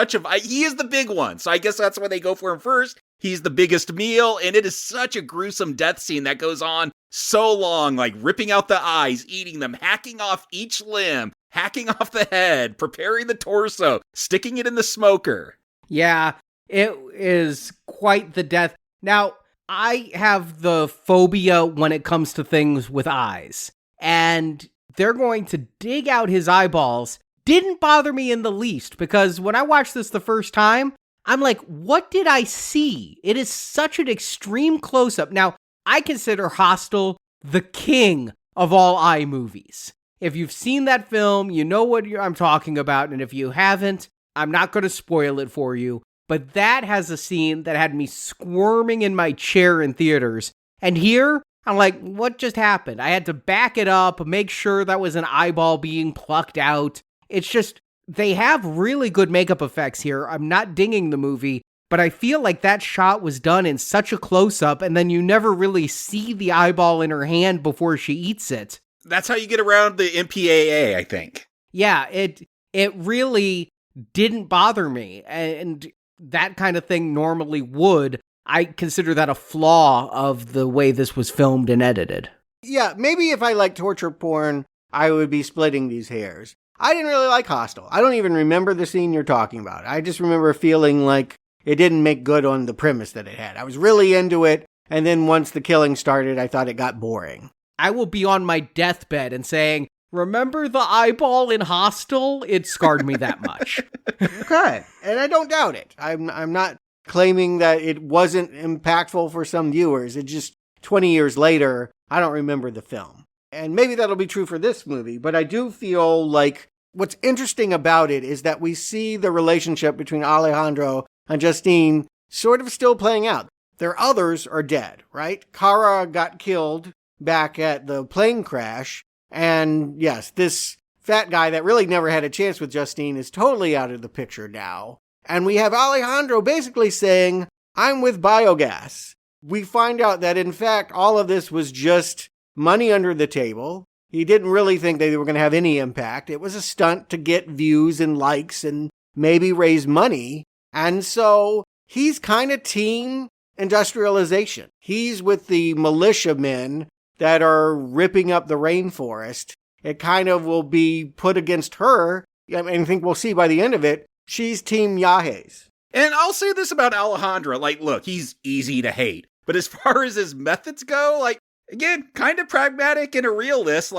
he is the big one. So I guess that's why they go for him first. He's the biggest meal. And it is such a gruesome death scene that goes on so long, like ripping out the eyes, eating them, hacking off each limb, hacking off the head, preparing the torso, sticking it in the smoker. Yeah, it is quite the death. Now, I have the phobia when it comes to things with eyes, and they're going to dig out his eyeballs. Didn't bother me in the least, because when I watched this the first time, I'm like, what did I see? It is such an extreme close-up. Now, I consider Hostel the king of all eye movies. If you've seen that film, you know what I'm talking about, and if you haven't, I'm not going to spoil it for you. But that has a scene that had me squirming in my chair in theaters. And here, I'm like, what just happened? I had to back it up, make sure that was an eyeball being plucked out. It's just, they have really good makeup effects here. I'm not dinging the movie, but I feel like that shot was done in such a close-up, and then you never really see the eyeball in her hand before she eats it. That's how you get around the MPAA, I think. Yeah, it really didn't bother me, and that kind of thing normally would. I consider that a flaw of the way this was filmed and edited. Yeah, maybe if I like torture porn, I would be splitting these hairs. I didn't really like Hostel. I don't even remember the scene you're talking about. I just remember feeling like it didn't make good on the premise that it had. I was really into it, and then once the killing started, I thought it got boring. I will be on my deathbed and saying, remember the eyeball in Hostel? It scarred me that much. Okay, and I don't doubt it. I'm not claiming that it wasn't impactful for some viewers. It just, 20 years later, I don't remember the film. And maybe that'll be true for this movie, but I do feel like what's interesting about it is that we see the relationship between Alejandro and Justine sort of still playing out. Their others are dead, right? Cara got killed back at the plane crash. And yes, this fat guy that really never had a chance with Justine is totally out of the picture now. And we have Alejandro basically saying, I'm with biogas. We find out that in fact, all of this was just money under the table. He didn't really think they were going to have any impact. It was a stunt to get views and likes and maybe raise money. And so he's kind of team industrialization. He's with the militiamen that are ripping up the rainforest. It kind of will be put against her. I think we'll see by the end of it, she's team Yahes. And I'll say this about Alejandro, look, he's easy to hate. But as far as his methods go, again, kind of pragmatic and a realist.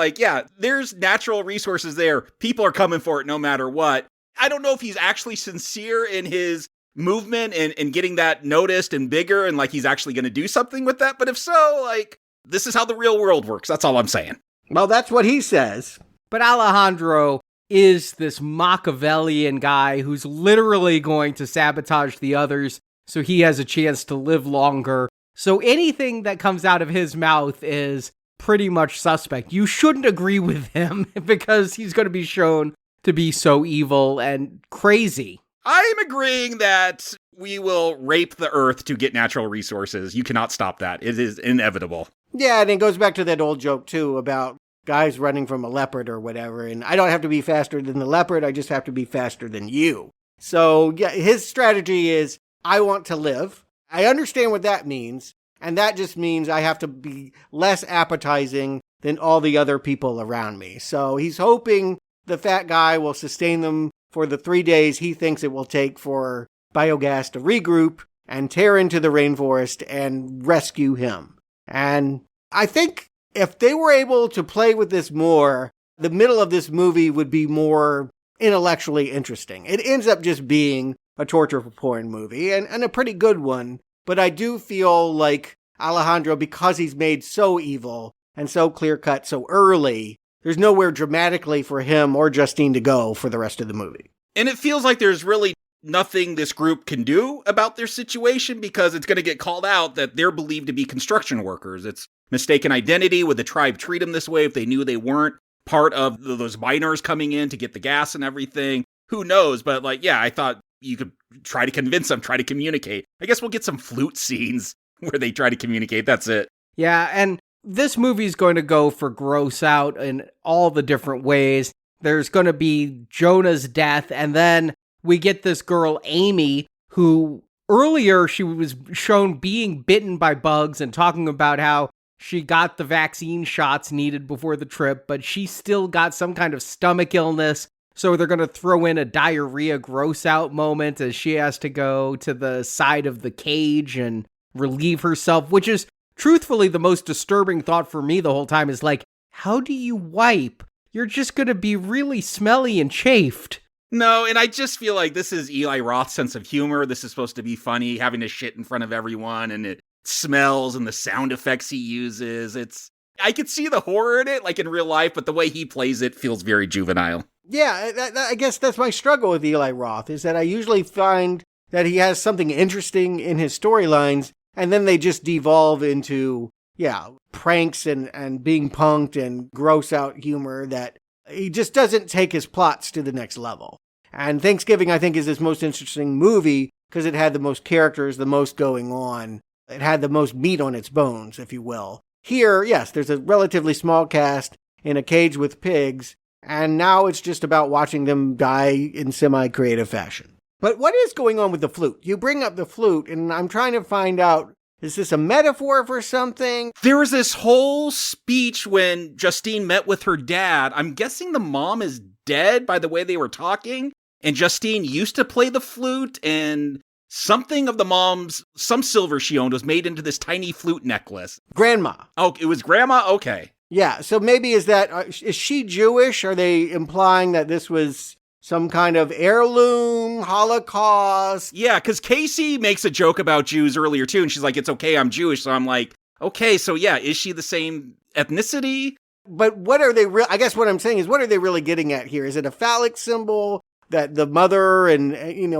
There's natural resources there. People are coming for it no matter what. I don't know if he's actually sincere in his movement and getting that noticed and bigger and he's actually going to do something with that. But if so, this is how the real world works. That's all I'm saying. Well, that's what he says. But Alejandro is this Machiavellian guy who's literally going to sabotage the others so he has a chance to live longer. So anything that comes out of his mouth is pretty much suspect. You shouldn't agree with him because he's going to be shown to be so evil and crazy. I am agreeing that we will rape the earth to get natural resources. You cannot stop that. It is inevitable. Yeah, and it goes back to that old joke, too, about guys running from a leopard or whatever. And I don't have to be faster than the leopard. I just have to be faster than you. So, yeah, his strategy is, I want to live. I understand what that means. And that just means I have to be less appetizing than all the other people around me. So he's hoping the fat guy will sustain them for the 3 days he thinks it will take for biogas to regroup and tear into the rainforest and rescue him. And I think if they were able to play with this more, the middle of this movie would be more intellectually interesting. It ends up just being a torture porn movie and a pretty good one. But I do feel like Alejandro, because he's made so evil and so clear-cut so early, there's nowhere dramatically for him or Justine to go for the rest of the movie. And it feels like there's really nothing this group can do about their situation because it's going to get called out that they're believed to be construction workers. It's mistaken identity. Would the tribe treat them this way if they knew they weren't part of those miners coming in to get the gas and everything? Who knows? But I thought you could try to convince them, try to communicate. I guess we'll get some flute scenes where they try to communicate. That's it. Yeah, and this movie's going to go for gross out in all the different ways. There's going to be Jonah's death, and then we get this girl, Amy, who earlier she was shown being bitten by bugs and talking about how she got the vaccine shots needed before the trip, but she still got some kind of stomach illness. So they're going to throw in a diarrhea gross out moment as she has to go to the side of the cage and relieve herself, which is truthfully the most disturbing thought for me the whole time is how do you wipe? You're just going to be really smelly and chafed. No, and I just feel like this is Eli Roth's sense of humor. This is supposed to be funny, having to shit in front of everyone, and it smells and the sound effects he uses. I could see the horror in it, in real life, but the way he plays it feels very juvenile. Yeah, I guess that's my struggle with Eli Roth, is that I usually find that he has something interesting in his storylines, and then they just devolve into, pranks and being punked and gross out humor that he just doesn't take his plots to the next level. And Thanksgiving, I think, is his most interesting movie because it had the most characters, the most going on. It had the most meat on its bones, if you will. Here, yes, there's a relatively small cast in a cage with pigs, and now it's just about watching them die in semi-creative fashion. But what is going on with the flute? You bring up the flute, and I'm trying to find out, is this a metaphor for something? There was this whole speech when Justine met with her dad. I'm guessing the mom is dead by the way they were talking, and Justine used to play the flute, and something of the mom's, some silver she owned was made into this tiny flute necklace. Grandma. Oh, it was grandma? Okay. Yeah, so maybe is she Jewish? Are they implying that this was some kind of heirloom, Holocaust? Yeah, because Casey makes a joke about Jews earlier too, and she's like, it's okay, I'm Jewish. So I'm like, okay, so yeah, is she the same ethnicity? But what are they I guess what I'm saying is, what are they really getting at here? Is it a phallic symbol that the mother and,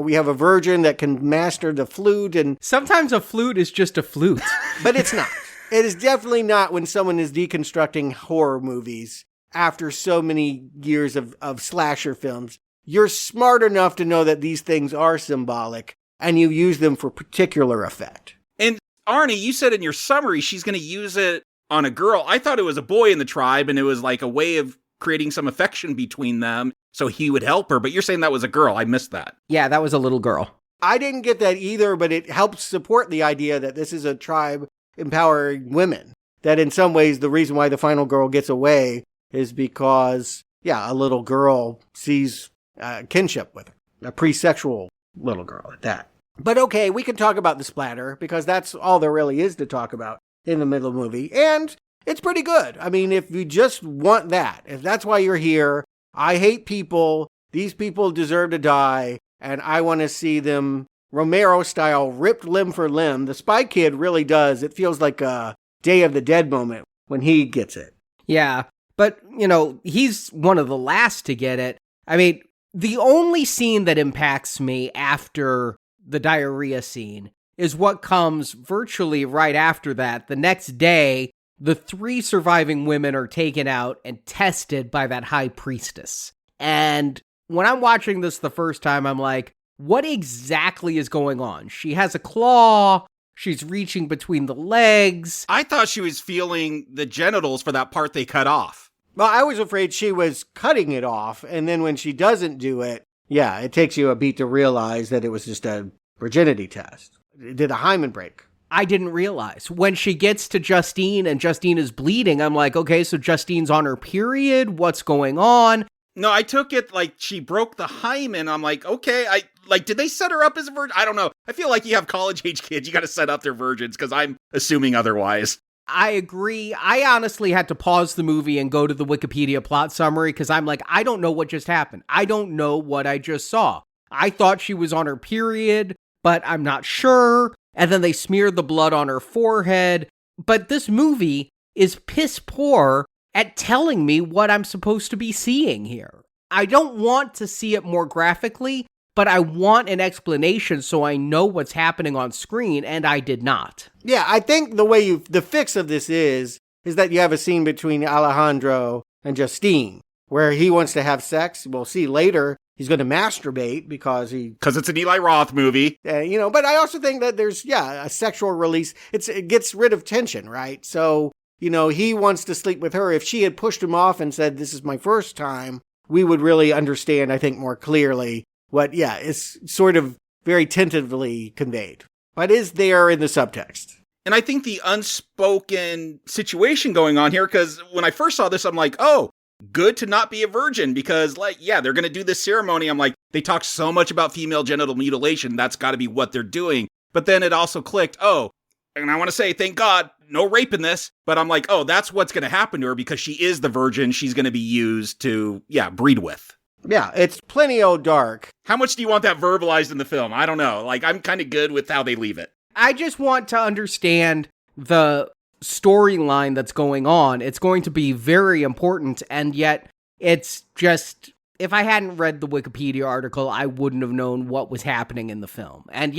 we have a virgin that can master the flute? And sometimes a flute is just a flute. But it's not. It is definitely not when someone is deconstructing horror movies after so many years of slasher films. You're smart enough to know that these things are symbolic, and you use them for particular effect. And Arnie, you said in your summary she's going to use it on a girl. I thought it was a boy in the tribe, and it was like a way of creating some affection between them so he would help her. But you're saying that was a girl. I missed that. Yeah, that was a little girl. I didn't get that either, but it helps support the idea that this is a tribe empowering women. That in some ways, the reason why the final girl gets away is because, a little girl sees kinship with her. A pre-sexual little girl at that. But okay, we can talk about the splatter, because that's all there really is to talk about in the middle of the movie. And it's pretty good. I mean, if you just want that, if that's why you're here, I hate people, these people deserve to die, and I want to see them Romero-style ripped limb for limb. The Spy Kid really does. It feels like a Day of the Dead moment when he gets it. Yeah, but, he's one of the last to get it. I mean, the only scene that impacts me after the diarrhea scene is what comes virtually right after that. The next day, the 3 surviving women are taken out and tested by that high priestess. And when I'm watching this the first time, I'm like, what exactly is going on? She has a claw. She's reaching between the legs. I thought she was feeling the genitals for that part they cut off. Well, I was afraid she was cutting it off, and then when she doesn't do it, it takes you a beat to realize that it was just a virginity test. Did a hymen break? I didn't realize. When she gets to Justine and Justine is bleeding, I'm like, okay, so Justine's on her period? What's going on? No, I took it like she broke the hymen. I'm like, okay, did they set her up as a virgin? I don't know. I feel like you have college-age kids, you got to set up their virgins, because I'm assuming otherwise. I agree. I honestly had to pause the movie and go to the Wikipedia plot summary, because I'm like, I don't know what just happened. I don't know what I just saw. I thought she was on her period, but I'm not sure. And then they smeared the blood on her forehead. But this movie is piss poor at telling me what I'm supposed to be seeing here. I don't want to see it more graphically, but I want an explanation so I know what's happening on screen, and I did not. Yeah, I think the fix of this is that you have a scene between Alejandro and Justine, where he wants to have sex. We'll see later he's going to masturbate because it's an Eli Roth movie. But I also think that there's, a sexual release. It gets rid of tension, right? So, he wants to sleep with her. If she had pushed him off and said, this is my first time, we would really understand, I think, more clearly what, is sort of very tentatively conveyed, but is there in the subtext. And I think the unspoken situation going on here, because when I first saw this, I'm like, oh, good to not be a virgin, because they're going to do this ceremony. I'm like, they talk so much about female genital mutilation. That's got to be what they're doing. But then it also clicked, and I want to say, thank God, no rape in this. But I'm like, that's what's going to happen to her, because she is the virgin. She's going to be used to, breed with. Yeah, it's plenty old dark. How much do you want that verbalized in the film? I don't know. I'm kind of good with how they leave it. I just want to understand the storyline that's going on. It's going to be very important, and yet it's just, if I hadn't read the Wikipedia article, I wouldn't have known what was happening in the film. And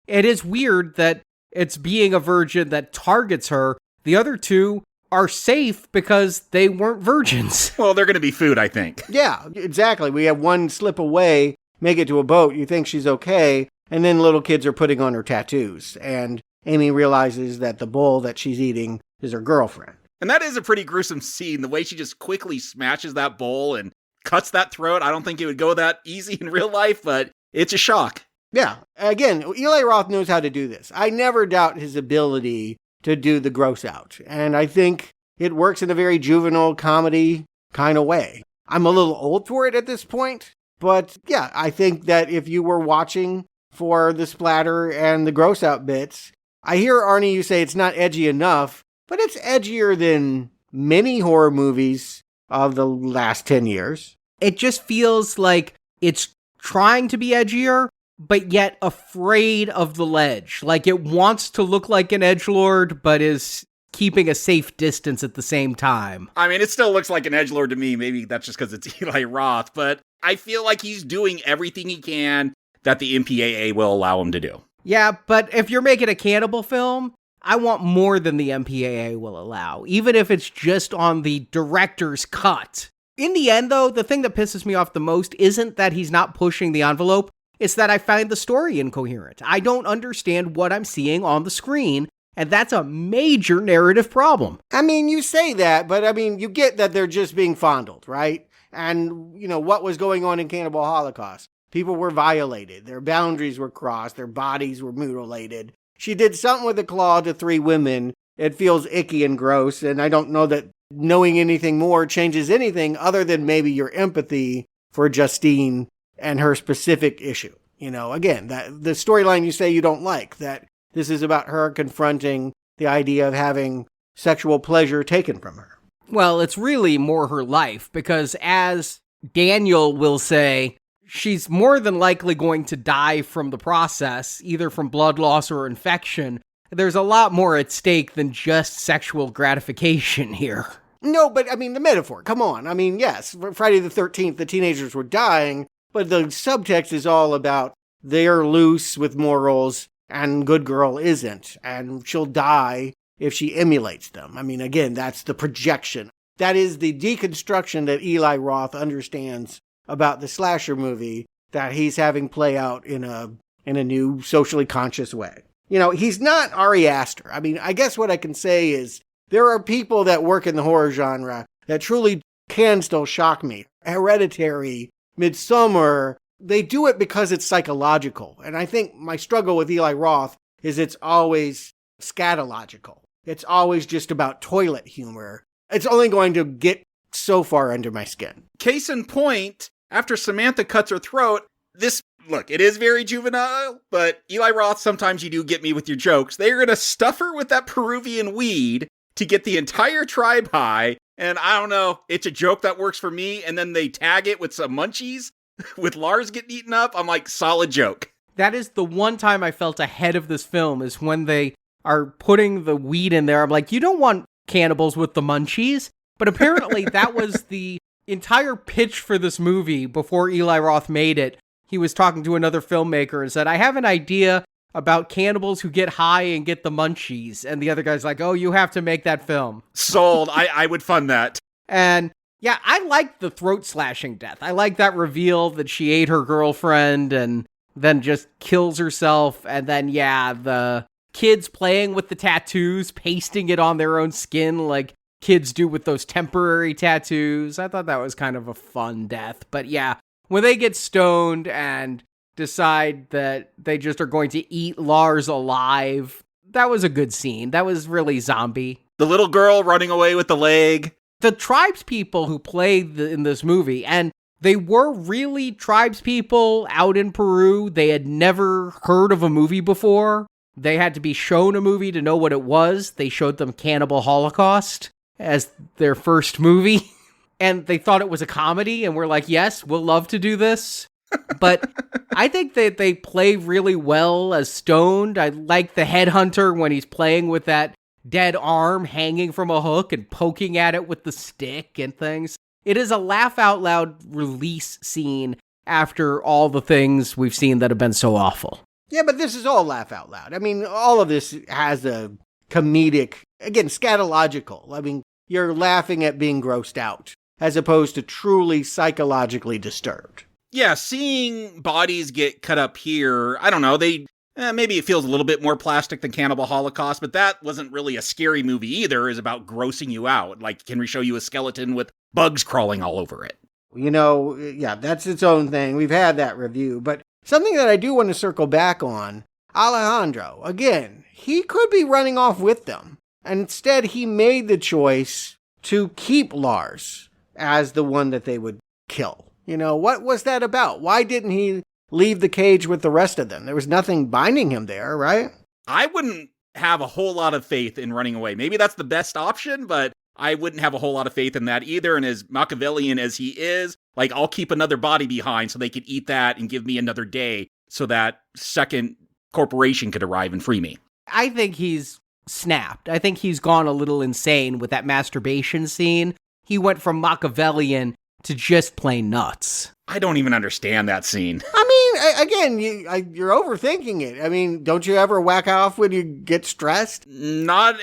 it is weird that it's being a virgin that targets her. The other 2 are safe because they weren't virgins. Well, they're going to be food, I think. Yeah, exactly. We have one slip away, make it to a boat, you think she's okay, and then little kids are putting on her tattoos, and Amy realizes that the bull that she's eating is her girlfriend. And that is a pretty gruesome scene, the way she just quickly smashes that bowl and cuts that throat. I don't think it would go that easy in real life, but it's a shock. Yeah, again, Eli Roth knows how to do this. I never doubt his ability to do the gross out. And I think it works in a very juvenile comedy kind of way. I'm a little old for it at this point, but I think that if you were watching for the splatter and the gross out bits, I hear, Arnie, you say it's not edgy enough, but it's edgier than many horror movies of the last 10 years. It just feels like it's trying to be edgier, but yet afraid of the ledge. Like it wants to look like an edgelord, but is keeping a safe distance at the same time. I mean, it still looks like an edgelord to me. Maybe that's just because it's Eli Roth, but I feel like he's doing everything he can that the MPAA will allow him to do. Yeah, but if you're making a cannibal film, I want more than the MPAA will allow, even if it's just on the director's cut. In the end, though, the thing that pisses me off the most isn't that he's not pushing the envelope. It's that I find the story incoherent. I don't understand what I'm seeing on the screen, And that's a major narrative problem. I mean, you say that, but I mean, you get that they're just being fondled, right? And, what was going on in Cannibal Holocaust? People were violated. Their boundaries were crossed. Their bodies were mutilated. She did something with a claw to 3 women. It feels icky and gross, and I don't know that knowing anything more changes anything other than maybe your empathy for Justine and her specific issue. Again, that the storyline you say you don't like, that this is about her confronting the idea of having sexual pleasure taken from her. Well, it's really more her life, because as Daniel will say, she's more than likely going to die from the process, either from blood loss or infection. There's a lot more at stake than just sexual gratification here. No, but I mean, the metaphor, come on. I mean, yes, Friday the 13th, the teenagers were dying, but the subtext is all about they're loose with morals and good girl isn't, and she'll die if she emulates them. I mean, again, that's the projection. That is the deconstruction that Eli Roth understands about the slasher movie that he's having play out in a new socially conscious way. He's not Ari Aster. I mean, I guess what I can say is there are people that work in the horror genre that truly can still shock me. Hereditary, Midsommar, they do it because it's psychological. And I think my struggle with Eli Roth is it's always scatological. It's always just about toilet humor. It's only going to get so far under my skin. Case in point, after Samantha cuts her throat, look, it is very juvenile, but Eli Roth, sometimes you do get me with your jokes. They're going to stuff her with that Peruvian weed to get the entire tribe high. And I don't know, it's a joke that works for me. And then they tag it with some munchies with Lars getting eaten up. I'm like, solid joke. That is the one time I felt ahead of this film, is when they are putting the weed in there. I'm like, you don't want cannibals with the munchies. But apparently that was the entire pitch for this movie before Eli Roth made it. He was talking to another filmmaker and said, I have an idea about cannibals who get high and get the munchies. And the other guy's like, oh, you have to make that film. Sold. I would fund that. And yeah, I like the throat slashing death. I like that reveal that she ate her girlfriend and then just kills herself. And then, yeah, the kids playing with the tattoos, pasting it on their own skin like kids do with those temporary tattoos. I thought that was kind of a fun death. But yeah, when they get stoned and decide that they just are going to eat Lars alive, that was a good scene. That was really zombie. The little girl running away with the leg. The tribespeople who played in this movie, and they were really tribespeople out in Peru. They had never heard of a movie before. They had to be shown a movie to know what it was. They showed them Cannibal Holocaust as their first movie. And they thought it was a comedy, and we're like, yes, we'll love to do this. But I think that they play really well as stoned. I like the headhunter when he's playing with that dead arm hanging from a hook and poking at it with the stick and things. It is a laugh out loud release scene after all the things we've seen that have been so awful. Yeah, but this is all laugh out loud. I mean, all of this has a comedic, again, scatological. I mean, you're laughing at being grossed out, as opposed to truly psychologically disturbed. Yeah, seeing bodies get cut up here, I don't know, maybe it feels a little bit more plastic than Cannibal Holocaust, but that wasn't really a scary movie either. It's about grossing you out. Like, can we show you a skeleton with bugs crawling all over it? Yeah, that's its own thing. We've had that review, but something that I do want to circle back on, Alejandro, again, he could be running off with them. And instead, he made the choice to keep Lars as the one that they would kill. What was that about? Why didn't he leave the cage with the rest of them? There was nothing binding him there, right? I wouldn't have a whole lot of faith in running away. Maybe that's the best option, but I wouldn't have a whole lot of faith in that either. And as Machiavellian as he is, like, I'll keep another body behind so they could eat that and give me another day so that second corporation could arrive and free me. I think he's snapped. I think he's gone a little insane with that masturbation scene. He went from Machiavellian to just plain nuts. I don't even understand that scene. I mean, again, you're overthinking it. I mean, don't you ever whack off when you get stressed? Not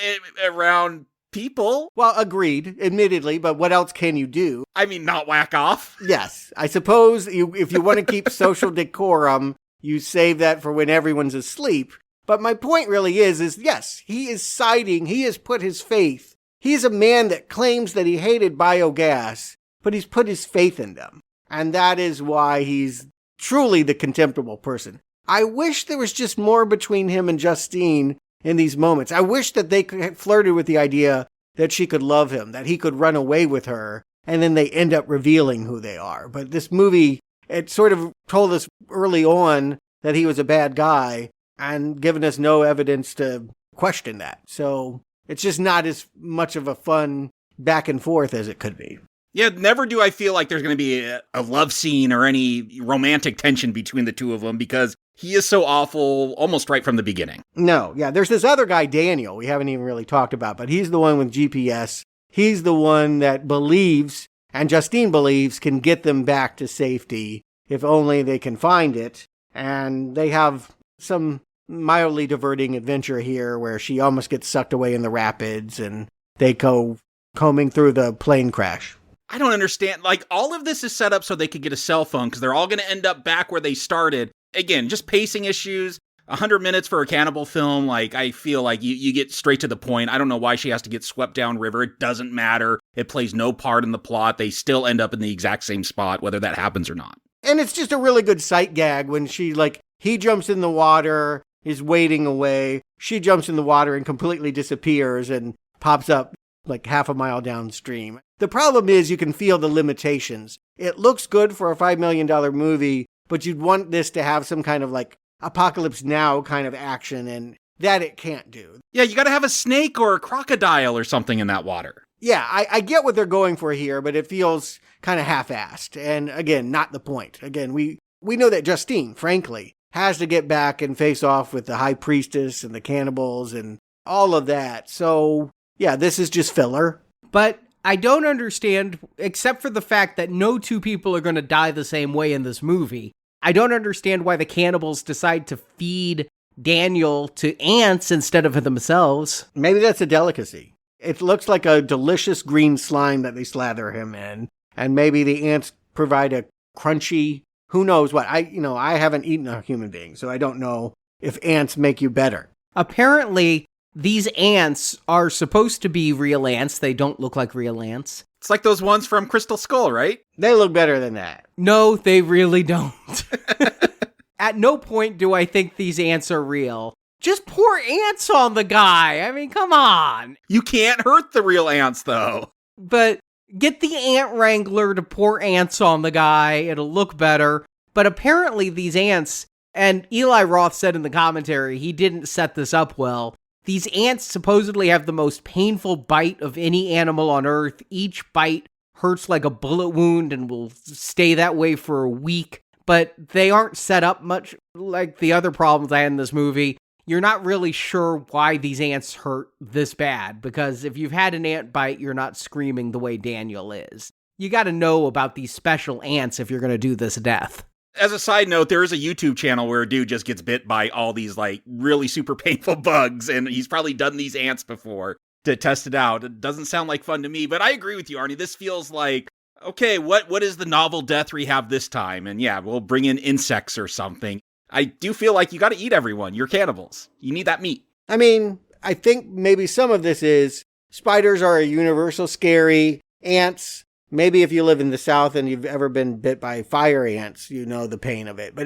around people. Well, agreed, admittedly, but what else can you do? I mean, not whack off. Yes, I suppose if you want to keep social decorum, you save that for when everyone's asleep. But my point really is yes, he is siding, he has put his faith. He's a man that claims that he hated biogas, but he's put his faith in them. And that is why he's truly the contemptible person. I wish there was just more between him and Justine in these moments. I wish that they could have flirted with the idea that she could love him, that he could run away with her, and then they end up revealing who they are. But this movie, it sort of told us early on that he was a bad guy and given us no evidence to question that. So it's just not as much of a fun back and forth as it could be. Yeah, never do I feel like there's going to be a love scene or any romantic tension between the two of them because he is so awful almost right from the beginning. No, yeah, there's this other guy, Daniel, we haven't even really talked about, but he's the one with GPS. He's the one that believes, and Justine believes, can get them back to safety if only they can find it. And they have some mildly diverting adventure here where she almost gets sucked away in the rapids and they go combing through the plane crash. I don't understand. Like, all of this is set up so they could get a cell phone because they're all going to end up back where they started. Again, just pacing issues. 100 minutes for a cannibal film. Like, I feel like you get straight to the point. I don't know why she has to get swept downriver. It doesn't matter. It plays no part in the plot. They still end up in the exact same spot, whether that happens or not. And it's just a really good sight gag when she, like, he jumps in the water, is wading away. She jumps in the water and completely disappears and pops up like half a mile downstream. The problem is you can feel the limitations. It looks good for a $5 million movie, but you'd want this to have some kind of like Apocalypse Now kind of action, and that it can't do. Yeah, you got to have a snake or a crocodile or something in that water. Yeah, I get what they're going for here, but it feels kind of half-assed. And again, not the point. Again, we know that Justine, frankly, has to get back and face off with the High Priestess and the cannibals and all of that. So, yeah, this is just filler. But I don't understand, except for the fact that no two people are going to die the same way in this movie. I don't understand why the cannibals decide to feed Daniel to ants instead of themselves. Maybe that's a delicacy. It looks like a delicious green slime that they slather him in. And maybe the ants provide a crunchy, who knows what. I haven't eaten a human being, so I don't know if ants make you better. Apparently, these ants are supposed to be real ants. They don't look like real ants. It's like those ones from Crystal Skull, right? They look better than that. No, they really don't. At no point do I think these ants are real. Just pour ants on the guy. I mean, come on. You can't hurt the real ants, though. But get the ant wrangler to pour ants on the guy. It'll look better. But apparently these ants, and Eli Roth said in the commentary, he didn't set this up well. These ants supposedly have the most painful bite of any animal on Earth. Each bite hurts like a bullet wound and will stay that way for a week. But they aren't set up much like the other problems I had in this movie. You're not really sure why these ants hurt this bad, because if you've had an ant bite, you're not screaming the way Daniel is. You got to know about these special ants if you're going to do this death. As a side note, there is a YouTube channel where a dude just gets bit by all these like really super painful bugs, and he's probably done these ants before to test it out. It doesn't sound like fun to me, but I agree with you, Arnie. This feels like, okay, what is the novel death we have this time? And yeah, we'll bring in insects or something. I do feel like you got to eat everyone. You're cannibals. You need that meat. I mean, I think maybe some of this is spiders are a universal scary. Ants, maybe if you live in the South and you've ever been bit by fire ants, you know the pain of it. But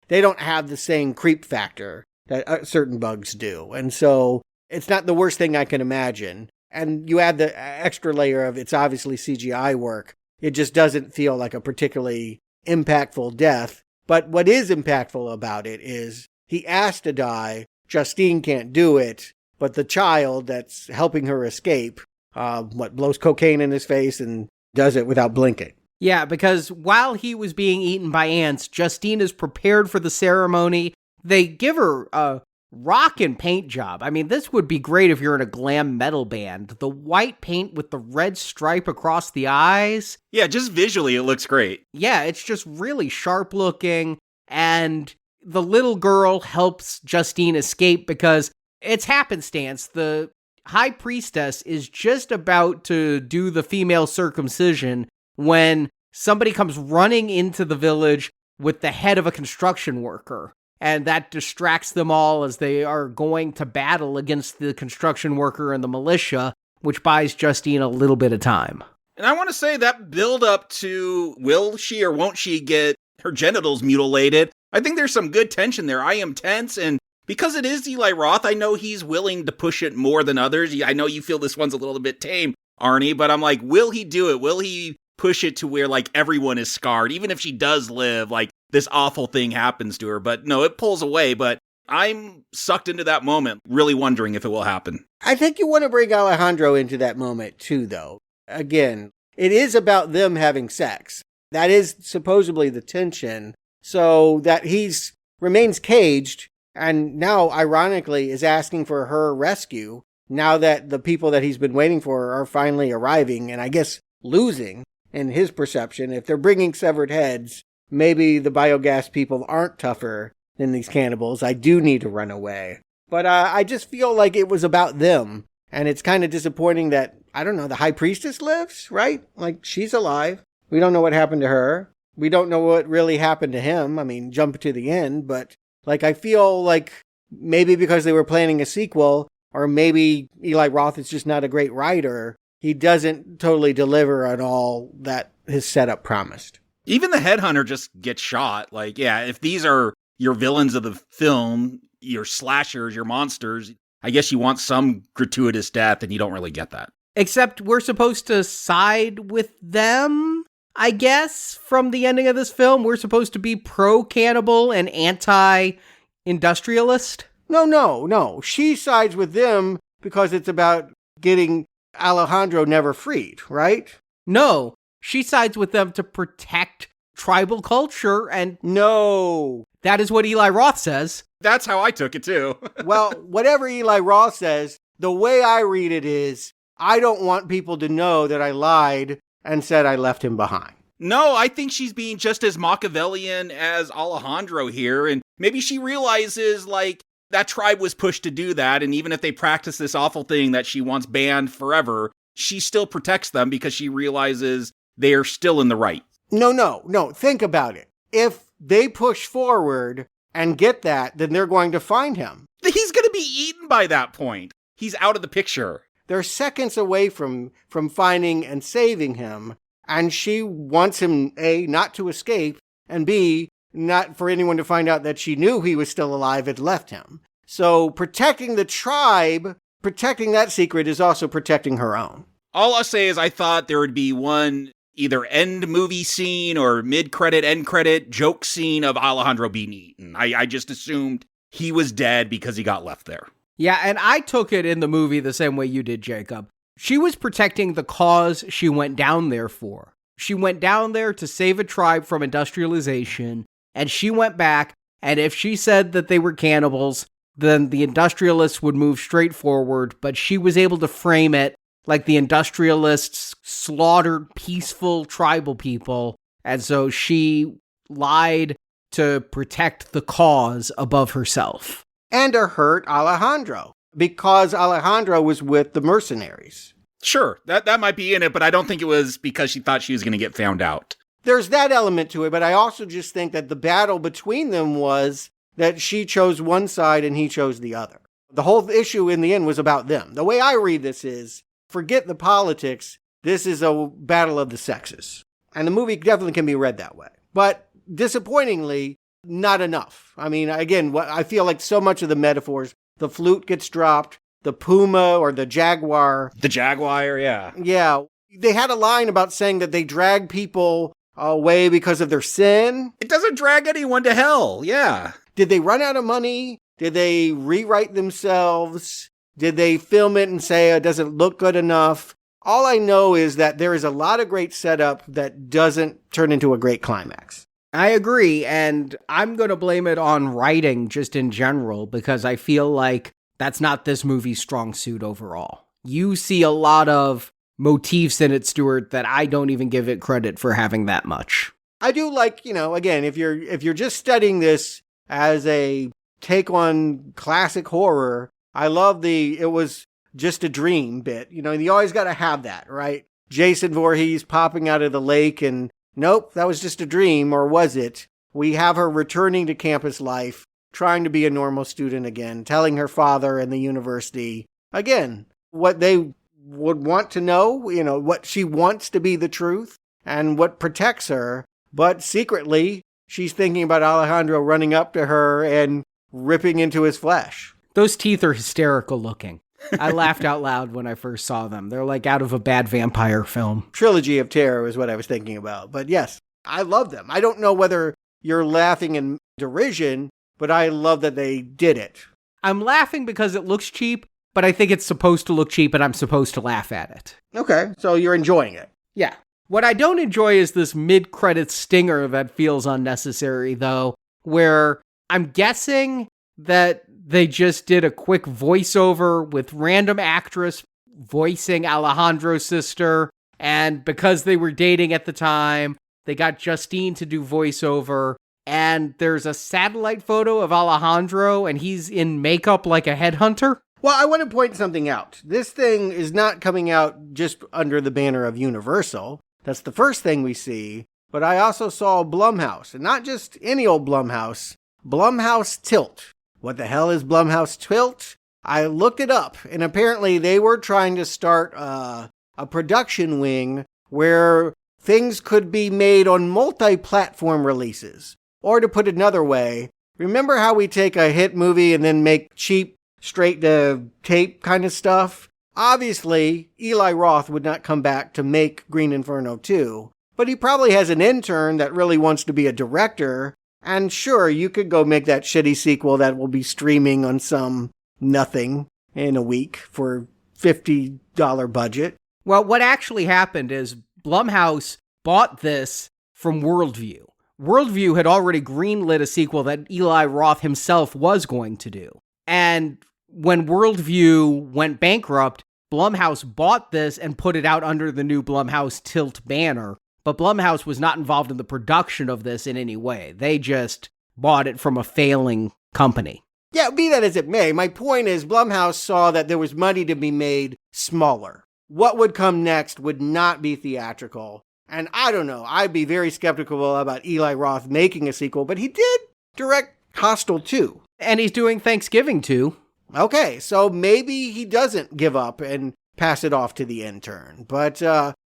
they don't have the same creep factor that certain bugs do. And so it's not the worst thing I can imagine. And you add the extra layer of it's obviously CGI work. It just doesn't feel like a particularly impactful death. But what is impactful about it is he asked to die. Justine can't do it, but the child that's helping her escape, blows cocaine in his face and does it without blinking. Yeah, because while he was being eaten by ants, Justine is prepared for the ceremony. They give her a rock and paint job. I mean, this would be great if you're in a glam metal band. The white paint with the red stripe across the eyes. Yeah, just visually it looks great. Yeah, it's just really sharp looking, and the little girl helps Justine escape because it's happenstance. The High Priestess is just about to do the female circumcision when somebody comes running into the village with the head of a construction worker. and that distracts them all as they are going to battle against the construction worker and the militia, which buys Justine a little bit of time. And I want to say that build up to will she or won't she get her genitals mutilated, I think there's some good tension there. I am tense, and because it is Eli Roth, I know he's willing to push it more than others. I know you feel this one's a little bit tame, Arnie, but I'm like, will he do it? Will he push it to where, like, everyone is scarred? Even if she does live, like, this awful thing happens to her. But no, it pulls away, but I'm sucked into that moment, really wondering if it will happen. I think you want to bring Alejandro into that moment, too, though. Again, it is about them having sex. That is supposedly the tension, so that he's remains caged, and now, ironically, is asking for her rescue, now that the people that he's been waiting for are finally arriving, and I guess losing, in his perception. If they're bringing severed heads, maybe the biogas people aren't tougher than these cannibals. I do need to run away. But I just feel like it was about them, and it's kind of disappointing that, I don't know, the High Priestess lives, right? Like, she's alive. We don't know what happened to her. We don't know what really happened to him. I mean, jump to the end, but like, I feel like maybe because they were planning a sequel, or maybe Eli Roth is just not a great writer, he doesn't totally deliver on all that his setup promised. Even the headhunter just gets shot. Like, yeah, if these are your villains of the film, your slashers, your monsters, I guess you want some gratuitous death, and you don't really get that. Except we're supposed to side with them, I guess, from the ending of this film. We're supposed to be pro-cannibal and anti-industrialist. No. She sides with them because it's about getting Alejandro never freed, right? No, she sides with them to protect tribal culture, and no, that is what Eli Roth says. That's how I took it too. Well, whatever Eli Roth says, the way I read it is, I don't want people to know that I lied and said I left him behind. No, I think she's being just as Machiavellian as Alejandro here, and maybe she realizes, like, that tribe was pushed to do that, and even if they practice this awful thing that she wants banned forever, she still protects them because she realizes they're still in the right. No, think about it. If they push forward and get that, then they're going to find him. He's going to be eaten by that point. He's out of the picture. They're seconds away from finding and saving him, and she wants him, A, not to escape, and B, not for anyone to find out that she knew he was still alive and left him. So protecting the tribe, protecting that secret is also protecting her own. All I'll say is I thought there would be one either end movie scene or mid-credit, end-credit joke scene of Alejandro being eaten. I just assumed he was dead because he got left there. Yeah, and I took it in the movie the same way you did, Jacob. She was protecting the cause she went down there for. She went down there to save a tribe from industrialization, and she went back, and if she said that they were cannibals, then the industrialists would move straight forward, but she was able to frame it like the industrialists slaughtered peaceful tribal people, and so she lied to protect the cause above herself. And to hurt Alejandro, because Alejandro was with the mercenaries. Sure, that might be in it, but I don't think it was because she thought she was going to get found out. There's that element to it, but I also just think that the battle between them was that she chose one side and he chose the other. The whole issue in the end was about them. The way I read this is, forget the politics, this is a battle of the sexes. And the movie definitely can be read that way. But disappointingly, not enough. I mean, again, I feel like so much of the metaphors, the flute gets dropped, the puma or the jaguar. The jaguar, yeah. Yeah. They had a line about saying that they drag people away because of their sin. It doesn't drag anyone to hell, yeah. Did they run out of money? Did they rewrite themselves? Did they film it and say it doesn't look good enough? All I know is that there is a lot of great setup that doesn't turn into a great climax. I agree, and I'm going to blame it on writing just in general, because I feel like that's not this movie's strong suit overall. You see a lot of motifs in it, Stuart, that I don't even give it credit for having that much. I do like, again, if you're just studying this as a take on classic horror, I love it was just a dream bit. You always got to have that, right? Jason Voorhees popping out of the lake and nope, that was just a dream, or was it? We have her returning to campus life. trying to be a normal student again, telling her father and the university, again, what they would want to know, what she wants to be the truth and what protects her. But secretly, she's thinking about Alejandro running up to her and ripping into his flesh. Those teeth are hysterical looking. I laughed out loud when I first saw them. They're like out of a bad vampire film. Trilogy of Terror is what I was thinking about. But yes, I love them. I don't know whether you're laughing in derision, but I love that they did it. I'm laughing because it looks cheap, but I think it's supposed to look cheap and I'm supposed to laugh at it. Okay, so you're enjoying it. Yeah. What I don't enjoy is this mid-credits stinger that feels unnecessary, though, where I'm guessing that they just did a quick voiceover with random actress voicing Alejandro's sister, and because they were dating at the time, they got Justine to do voiceover, and there's a satellite photo of Alejandro, and he's in makeup like a headhunter. Well, I want to point something out. This thing is not coming out just under the banner of Universal. That's the first thing we see. But I also saw Blumhouse, and not just any old Blumhouse, Blumhouse Tilt. What the hell is Blumhouse Tilt? I looked it up, and apparently they were trying to start a production wing where things could be made on multi-platform releases. Or to put it another way, remember how we take a hit movie and then make cheap, straight-to-tape kind of stuff? Obviously, Eli Roth would not come back to make Green Inferno 2, but he probably has an intern that really wants to be a director, and sure, you could go make that shitty sequel that will be streaming on some nothing in a week for $50 budget. Well, what actually happened is Blumhouse bought this from Worldview. Worldview had already greenlit a sequel that Eli Roth himself was going to do. And when Worldview went bankrupt, Blumhouse bought this and put it out under the new Blumhouse Tilt banner. But Blumhouse was not involved in the production of this in any way. They just bought it from a failing company. Yeah, be that as it may, my point is Blumhouse saw that there was money to be made smaller. What would come next would not be theatrical. And I don't know, I'd be very skeptical about Eli Roth making a sequel, but he did direct Hostel 2. And he's doing Thanksgiving too. Okay, so maybe he doesn't give up and pass it off to the intern. But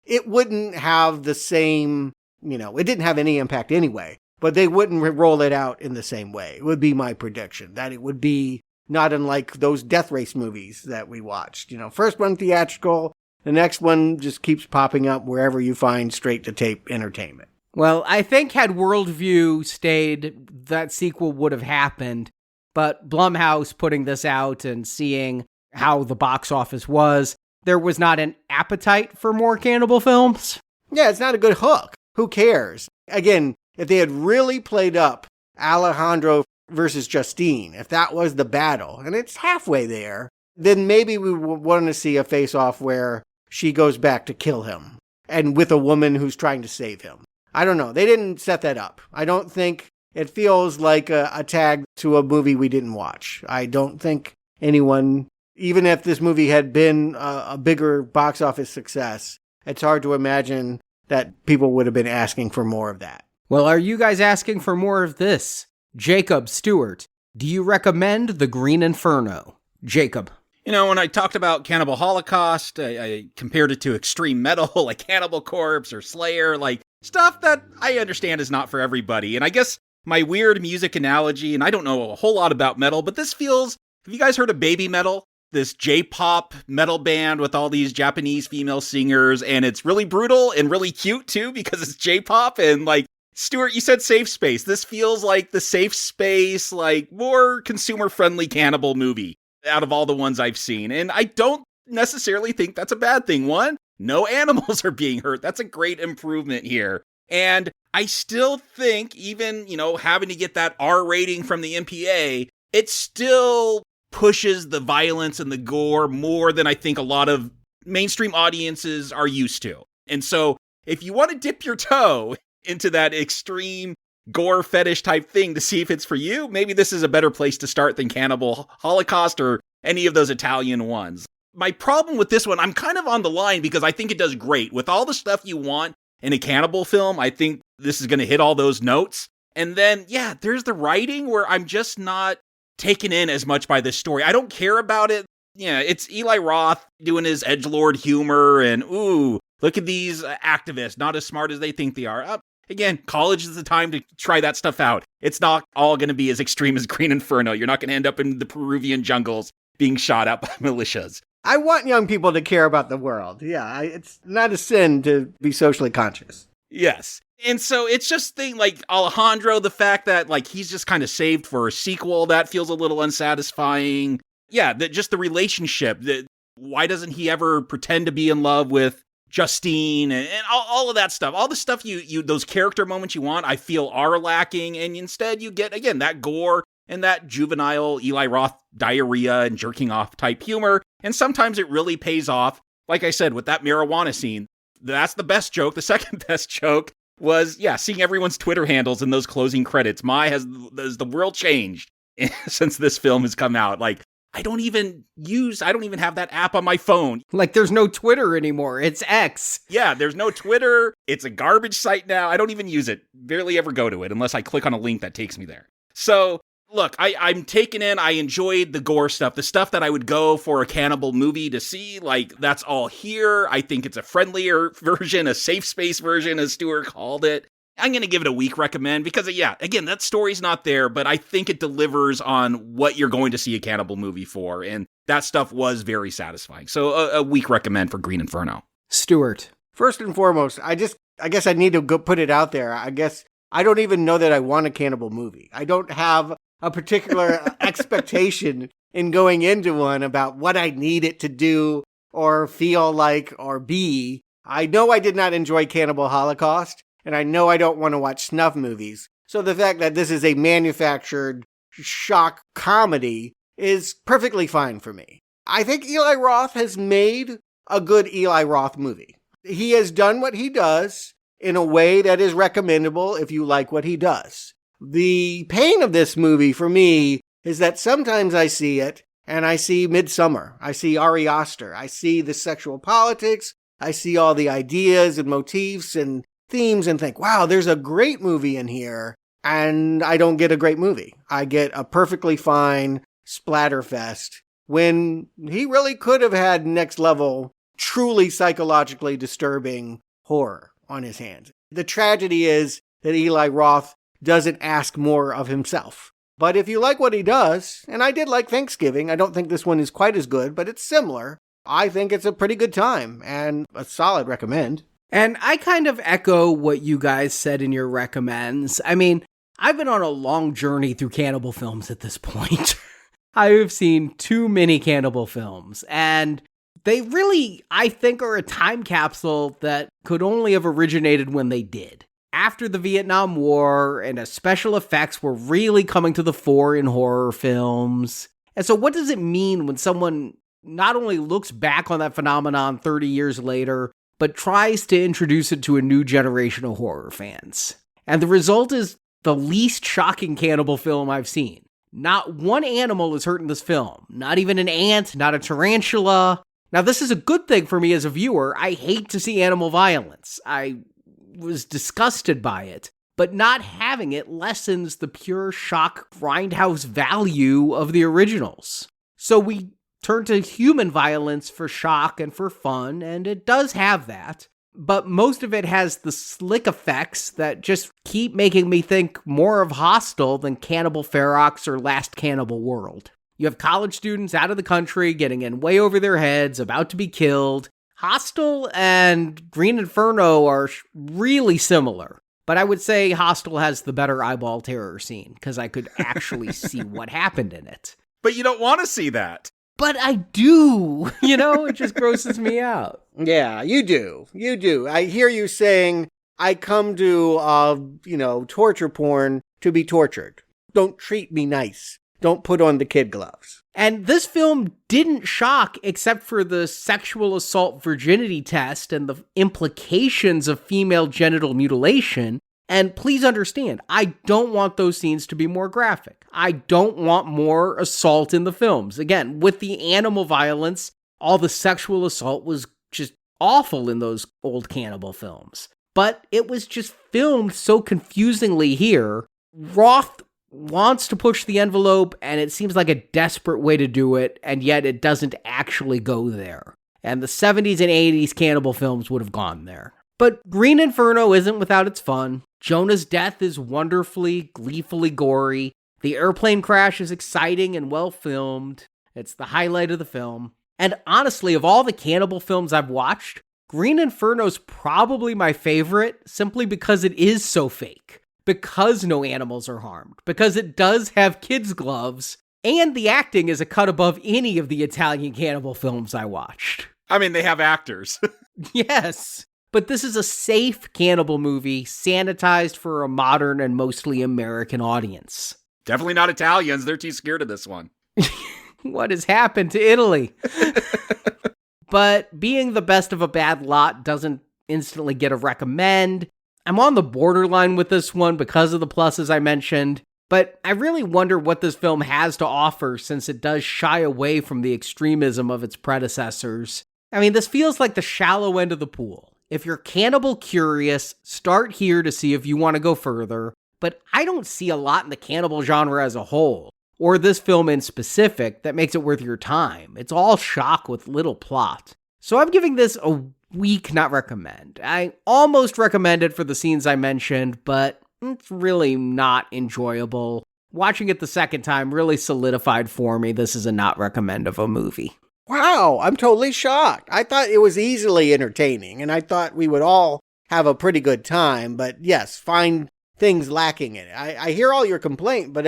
it wouldn't have the same, it didn't have any impact anyway. But they wouldn't roll it out in the same way. It would be my prediction, that it would be not unlike those Death Race movies that we watched. First one theatrical, the next one just keeps popping up wherever you find straight-to-tape entertainment. Well, I think had Worldview stayed, that sequel would have happened. But Blumhouse putting this out and seeing how the box office was, there was not an appetite for more cannibal films. Yeah, it's not a good hook. Who cares? Again, if they had really played up Alejandro versus Justine, if that was the battle, and it's halfway there, then maybe we would want to see a face-off where she goes back to kill him, and with a woman who's trying to save him. I don't know. They didn't set that up. I don't think it feels like a tag to a movie we didn't watch. I don't think anyone, even if this movie had been a bigger box office success, it's hard to imagine that people would have been asking for more of that. Well, are you guys asking for more of this? Jacob Stewart, do you recommend The Green Inferno? Jacob. When I talked about Cannibal Holocaust, I compared it to extreme metal, like Cannibal Corpse or Slayer, like stuff that I understand is not for everybody. And I guess my weird music analogy, and I don't know a whole lot about metal, but this feels, have you guys heard of Baby Metal? This J-pop metal band with all these Japanese female singers, and it's really brutal and really cute too, because it's J-pop, and like, Stuart, you said safe space. This feels like the safe space, like more consumer-friendly cannibal movie out of all the ones I've seen. And I don't necessarily think that's a bad thing. One, no animals are being hurt. That's a great improvement here. And I still think even, having to get that R rating from the MPA, it still pushes the violence and the gore more than I think a lot of mainstream audiences are used to. And so if you want to dip your toe into that extreme gore fetish type thing to see if it's for you, maybe this is a better place to start than Cannibal Holocaust or any of those Italian ones. My problem with this one, I'm kind of on the line because I think it does great. With all the stuff you want in a cannibal film, I think this is going to hit all those notes. And then, yeah, there's the writing where I'm just not taken in as much by this story. I don't care about it. Yeah, it's Eli Roth doing his edgelord humor and, ooh, look at these activists, not as smart as they think they are. Again, college is the time to try that stuff out. It's not all going to be as extreme as Green Inferno. You're not going to end up in the Peruvian jungles being shot at by militias. I want young people to care about the world. Yeah, it's not a sin to be socially conscious. Yes. And so it's just thing like Alejandro, the fact that like he's just kind of saved for a sequel, that feels a little unsatisfying. Yeah, just the relationship. Why doesn't he ever pretend to be in love with Justine and all of that stuff? All the stuff you those character moments you want, I feel are lacking. And instead you get, again, that gore and that juvenile Eli Roth diarrhea and jerking off type humor. And sometimes it really pays off. Like I said, with that marijuana scene, that's the best joke. The second best joke was, yeah, seeing everyone's Twitter handles in those closing credits. Has the world changed since this film has come out? Like, I don't even have that app on my phone. Like, there's no Twitter anymore. It's X. Yeah, there's no Twitter. It's a garbage site now. I don't even use it. Barely ever go to it unless I click on a link that takes me there. So, look, I'm taken in. I enjoyed the gore stuff. The stuff that I would go for a cannibal movie to see, like, that's all here. I think it's a friendlier version, a safe space version, as Stuart called it. I'm going to give it a weak recommend because, yeah, again, that story's not there, but I think it delivers on what you're going to see a cannibal movie for, and that stuff was very satisfying. So a weak recommend for Green Inferno. Stuart. First and foremost, I guess I need to go put it out there. I guess I don't even know that I want a cannibal movie. I don't have a particular expectation in going into one about what I need it to do or feel like or be. I know I did not enjoy Cannibal Holocaust. And I know I don't want to watch snuff movies. So the fact that this is a manufactured shock comedy is perfectly fine for me. I think Eli Roth has made a good Eli Roth movie. He has done what he does in a way that is recommendable if you like what he does. The pain of this movie for me is that sometimes I see it and I see Midsummer. I see Ari Aster. I see the sexual politics. I see all the ideas and motifs and themes and think, wow, there's a great movie in here, and I don't get a great movie. I get a perfectly fine splatterfest when he really could have had next level, truly psychologically disturbing horror on his hands. The tragedy is that Eli Roth doesn't ask more of himself. But if you like what he does, and I did like Thanksgiving, I don't think this one is quite as good, but it's similar. I think it's a pretty good time and a solid recommend. And I kind of echo what you guys said in your recommends. I mean, I've been on a long journey through cannibal films at this point. I've seen too many cannibal films, and they really, I think, are a time capsule that could only have originated when they did. After the Vietnam War, and special effects were really coming to the fore in horror films. And so what does it mean when someone not only looks back on that phenomenon 30 years later, but tries to introduce it to a new generation of horror fans? And the result is the least shocking cannibal film I've seen. Not one animal is hurt in this film. Not even an ant, not a tarantula. Now, this is a good thing for me as a viewer. I hate to see animal violence. I was disgusted by it. But not having it lessens the pure shock grindhouse value of the originals. So we turn to human violence for shock and for fun, and it does have that. But most of it has the slick effects that just keep making me think more of Hostel than Cannibal Ferox or Last Cannibal World. You have college students out of the country getting in way over their heads, about to be killed. Hostel and Green Inferno are really similar. But I would say Hostel has the better eyeball terror scene, because I could actually see what happened in it. But you don't want to see that. But I do, it just grosses me out. Yeah, you do. You do. I hear you saying, I come to, torture porn to be tortured. Don't treat me nice. Don't put on the kid gloves. And this film didn't shock except for the sexual assault virginity test and the implications of female genital mutilation. And please understand, I don't want those scenes to be more graphic. I don't want more assault in the films. Again, with the animal violence, all the sexual assault was just awful in those old cannibal films. But it was just filmed so confusingly here Roth wants to push the envelope, and it seems like a desperate way to do it, and yet it doesn't actually go there. And the 70s and 80s cannibal films would have gone there. But Green Inferno isn't without its fun. Jonah's death is wonderfully, gleefully gory. The airplane crash is exciting and well filmed. It's the highlight of the film. And honestly, of all the cannibal films I've watched, Green Inferno's probably my favorite, simply because it is so fake. Because no animals are harmed. Because it does have kids' gloves. And the acting is a cut above any of the Italian cannibal films I watched. I mean, they have actors. Yes. But this is a safe cannibal movie, sanitized for a modern and mostly American audience. Definitely not Italians. They're too scared of this one. What has happened to Italy? But being the best of a bad lot doesn't instantly get a recommend. I'm on the borderline with this one because of the pluses I mentioned, but I really wonder what this film has to offer since it does shy away from the extremism of its predecessors. I mean, this feels like the shallow end of the pool. If you're cannibal curious, start here to see if you want to go further, but I don't see a lot in the cannibal genre as a whole, or this film in specific, that makes it worth your time. It's all shock with little plot. So I'm giving this a weak not recommend. I almost recommend it for the scenes I mentioned, but it's really not enjoyable. Watching it the second time really solidified for me this is a not recommend of a movie. Wow, I'm totally shocked. I thought it was easily entertaining, and I thought we would all have a pretty good time, but yes, find things lacking in it. I hear all your complaint, but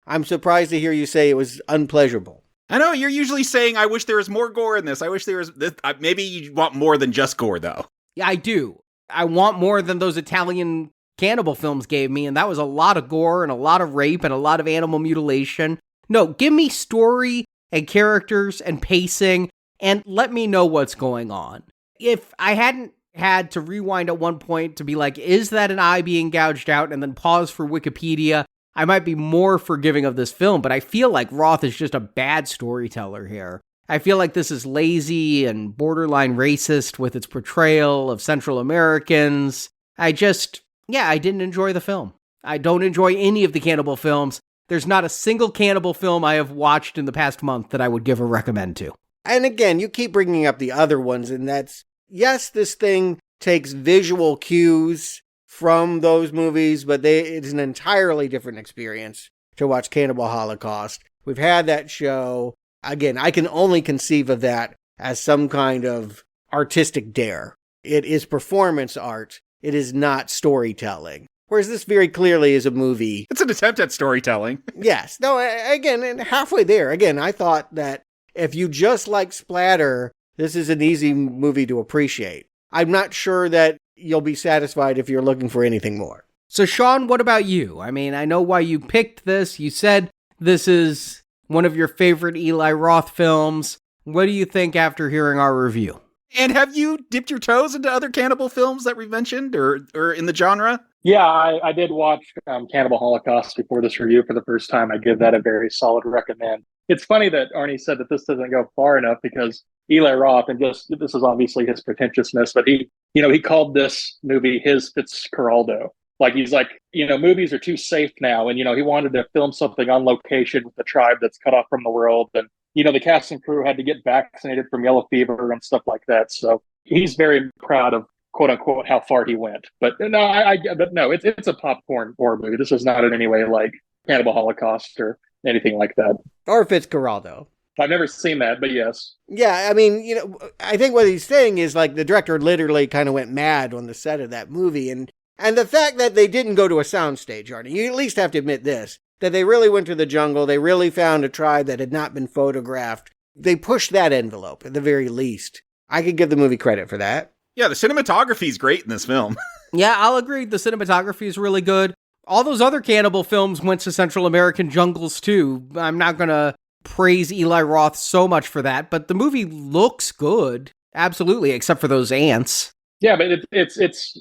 I'm surprised to hear you say it was unpleasurable. I know, you're usually saying, I wish there was more gore in this. I wish there was this. Maybe you want more than just gore, though. Yeah, I do. I want more than those Italian cannibal films gave me, and that was a lot of gore and a lot of rape and a lot of animal mutilation. No, give me story and characters and pacing, and let me know what's going on. If I hadn't had to rewind at one point to be like, is that an eye being gouged out, and then pause for Wikipedia, I might be more forgiving of this film, but I feel like Roth is just a bad storyteller here. I feel like this is lazy and borderline racist with its portrayal of Central Americans. I didn't enjoy the film. I don't enjoy any of the cannibal films. There's not a single cannibal film I have watched in the past month that I would give a recommend to. And again, you keep bringing up the other ones, and that's, yes, this thing takes visual cues from those movies, but it's an entirely different experience to watch Cannibal Holocaust. We've had that show. Again, I can only conceive of that as some kind of artistic dare. It is performance art. It is not storytelling. Whereas this very clearly is a movie. It's an attempt at storytelling. Yes. No, again, and halfway there. Again, I thought that if you just like splatter, this is an easy movie to appreciate. I'm not sure that you'll be satisfied if you're looking for anything more. So, Sean, what about you? I mean, I know why you picked this. You said this is one of your favorite Eli Roth films. What do you think after hearing our review? And have you dipped your toes into other cannibal films that we've mentioned or in the genre? Yeah, I did watch Cannibal Holocaust before this review for the first time. I give that a very solid recommend. It's funny that Arnie said that this doesn't go far enough because Eli Roth, and this is obviously his pretentiousness, but he called this movie his Fitzcarraldo. Like, he's like, movies are too safe now. And, he wanted to film something on location with the tribe that's cut off from the world. And, the cast and crew had to get vaccinated from yellow fever and stuff like that. So he's very proud of, quote unquote, how far he went. But no, it's a popcorn horror movie. This is not in any way like Cannibal Holocaust or anything like that. Or Fitzcarraldo. I've never seen that, but yes. Yeah, I mean, I think what he's saying is like the director literally kind of went mad on the set of that movie. And the fact that they didn't go to a soundstage, Arnie, you at least have to admit this, that they really went to the jungle. They really found a tribe that had not been photographed. They pushed that envelope at the very least. I could give the movie credit for that. Yeah, the cinematography is great in this film. Yeah, I'll agree. The cinematography is really good. All those other cannibal films went to Central American jungles too. I'm not going to praise Eli Roth so much for that, but the movie looks good. Absolutely, except for those ants. Yeah, but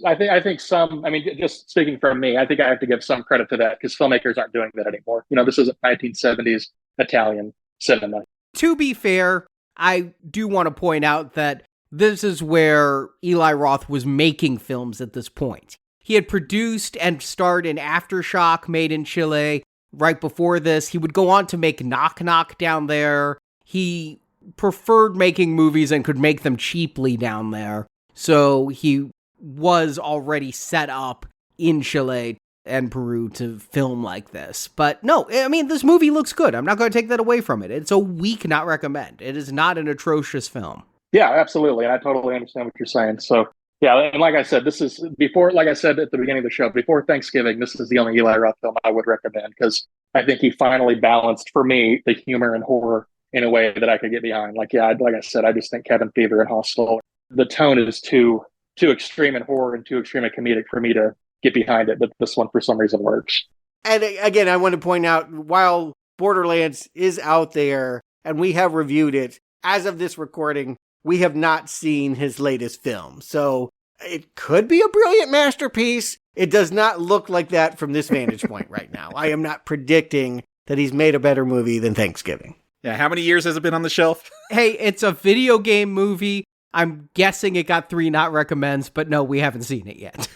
I think some, just speaking from me, I think I have to give some credit to that because filmmakers aren't doing that anymore. This isn't 1970s Italian cinema. To be fair, I do want to point out that this is where Eli Roth was making films at this point. He had produced and starred in Aftershock, made in Chile, right before this. He would go on to make Knock Knock down there. He preferred making movies and could make them cheaply down there. So he was already set up in Chile and Peru to film like this. But no, I mean, this movie looks good. I'm not going to take that away from it. It's a weak not recommend. It is not an atrocious film. Yeah, absolutely. And I totally understand what you're saying. So, yeah, and like I said, this is before, like I said at the beginning of the show, before Thanksgiving, this is the only Eli Roth film I would recommend because I think he finally balanced, for me, the humor and horror in a way that I could get behind. Like I said, I just think Cabin Fever and Hostel, the tone is too extreme in horror and too extreme in comedic for me to get behind it, but this one for some reason works. And again, I want to point out, while Borderlands is out there and we have reviewed it, as of this recording, we have not seen his latest film. So it could be a brilliant masterpiece. It does not look like that from this vantage point right now. I am not predicting that he's made a better movie than Thanksgiving. Yeah, how many years has it been on the shelf? Hey, it's a video game movie. I'm guessing it got 3 not recommends, but no, we haven't seen it yet.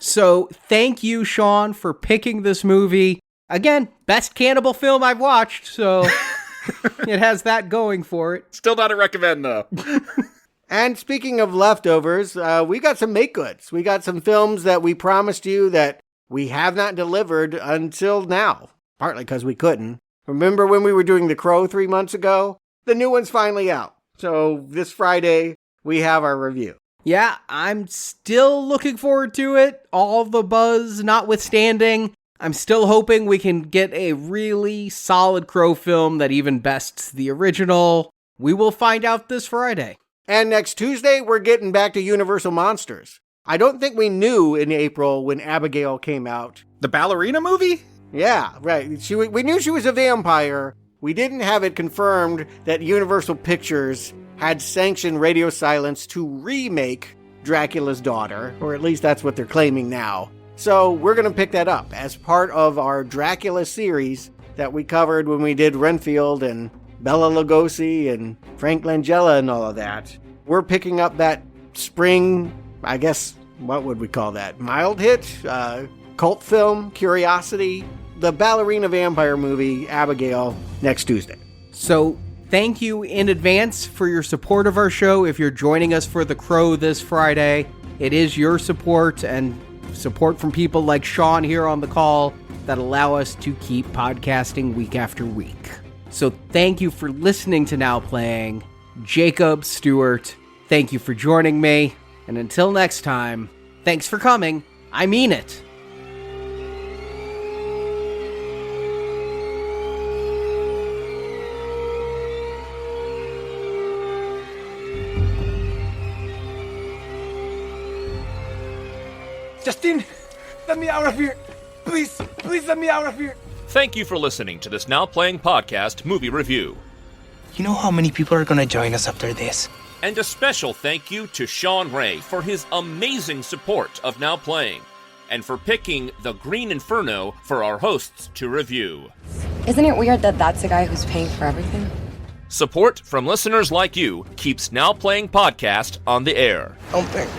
So thank you, Sean, for picking this movie. Again, best cannibal film I've watched, so it has that going for it. Still not a recommend, though. And speaking of leftovers, we got some make goods. We got some films that we promised you that we have not delivered until now, partly because we couldn't. Remember when we were doing The Crow 3 months ago? The new one's finally out. So this Friday, we have our review. Yeah, I'm still looking forward to it. All the buzz notwithstanding, I'm still hoping we can get a really solid Crow film that even bests the original. We will find out this Friday. And next Tuesday, we're getting back to Universal Monsters. I don't think we knew in April when Abigail came out. The ballerina movie? Yeah, right. We knew she was a vampire. We didn't have it confirmed that Universal Pictures had sanctioned radio silence to remake Dracula's Daughter, or at least that's what they're claiming now. So we're going to pick that up as part of our Dracula series that we covered when we did Renfield and Bela Lugosi and Frank Langella and all of that. We're picking up that spring, I guess, what would we call that? Mild hit? Cult film? Curiosity? The ballerina vampire movie, Abigail, next Tuesday. So thank you in advance for your support of our show. If you're joining us for The Crow this Friday, it is your support and support from people like Sean here on the call that allow us to keep podcasting week after week. So thank you for listening to Now Playing. Jacob, Stewart, thank you for joining me. And until next time, thanks for coming. I mean it. Justin, let me out of here. Please let me out of here. Thank you for listening to this Now Playing Podcast movie review. You know how many people are gonna join us after this? And a special thank you to Sean Ray for his amazing support of Now Playing, and for picking The Green Inferno for our hosts to review. Isn't it weird that that's the guy who's paying for everything? Support from listeners like you keeps Now Playing Podcast on the air. Don't think.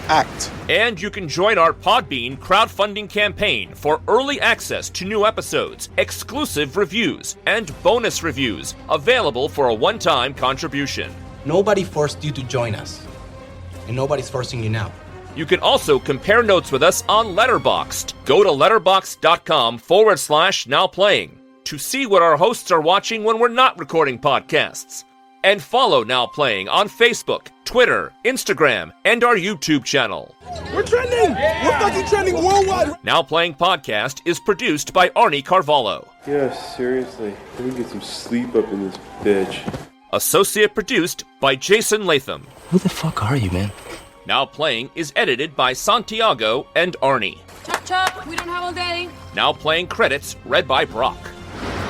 Act. And you can join our Podbean crowdfunding campaign for early access to new episodes, exclusive reviews, and bonus reviews available for a one-time contribution. Nobody forced you to join us. And nobody's forcing you now. You can also compare notes with us on Letterboxd. Go to letterboxd.com/nowplaying to see what our hosts are watching when we're not recording podcasts. And follow Now Playing on Facebook, Twitter, Instagram, and our YouTube channel. We're trending! We're fucking trending worldwide! Now Playing Podcast is produced by Arnie Carvalho. Yeah, seriously. Let me get some sleep up in this bitch. Associate produced by Jason Latham. Who the fuck are you, man? Now Playing is edited by Santiago and Arnie. Chop chop, we don't have all day. Now Playing credits read by Brock.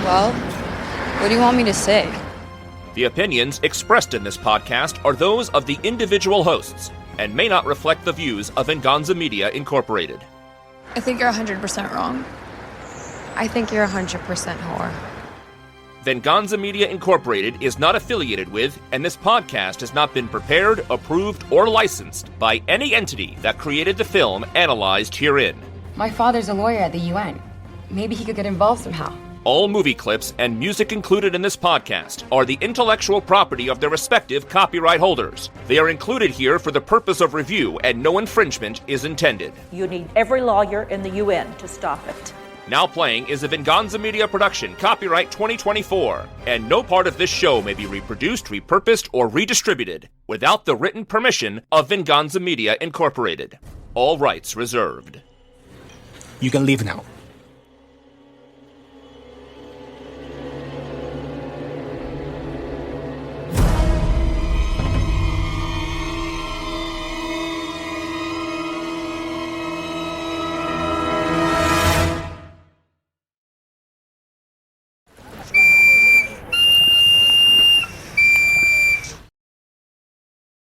Well, what do you want me to say? The opinions expressed in this podcast are those of the individual hosts and may not reflect the views of Venganza Media Incorporated. I think you're 100% wrong. I think you're 100% whore. Venganza Media Incorporated is not affiliated with, and this podcast has not been prepared, approved, or licensed by any entity that created the film analyzed herein. My father's a lawyer at the UN. Maybe he could get involved somehow. All movie clips and music included in this podcast are the intellectual property of their respective copyright holders. They are included here for the purpose of review, and no infringement is intended. You need every lawyer in the UN to stop it. Now playing is a Venganza Media production, copyright 2024, and no part of this show may be reproduced, repurposed, or redistributed without the written permission of Venganza Media Incorporated. All rights reserved. You can leave now.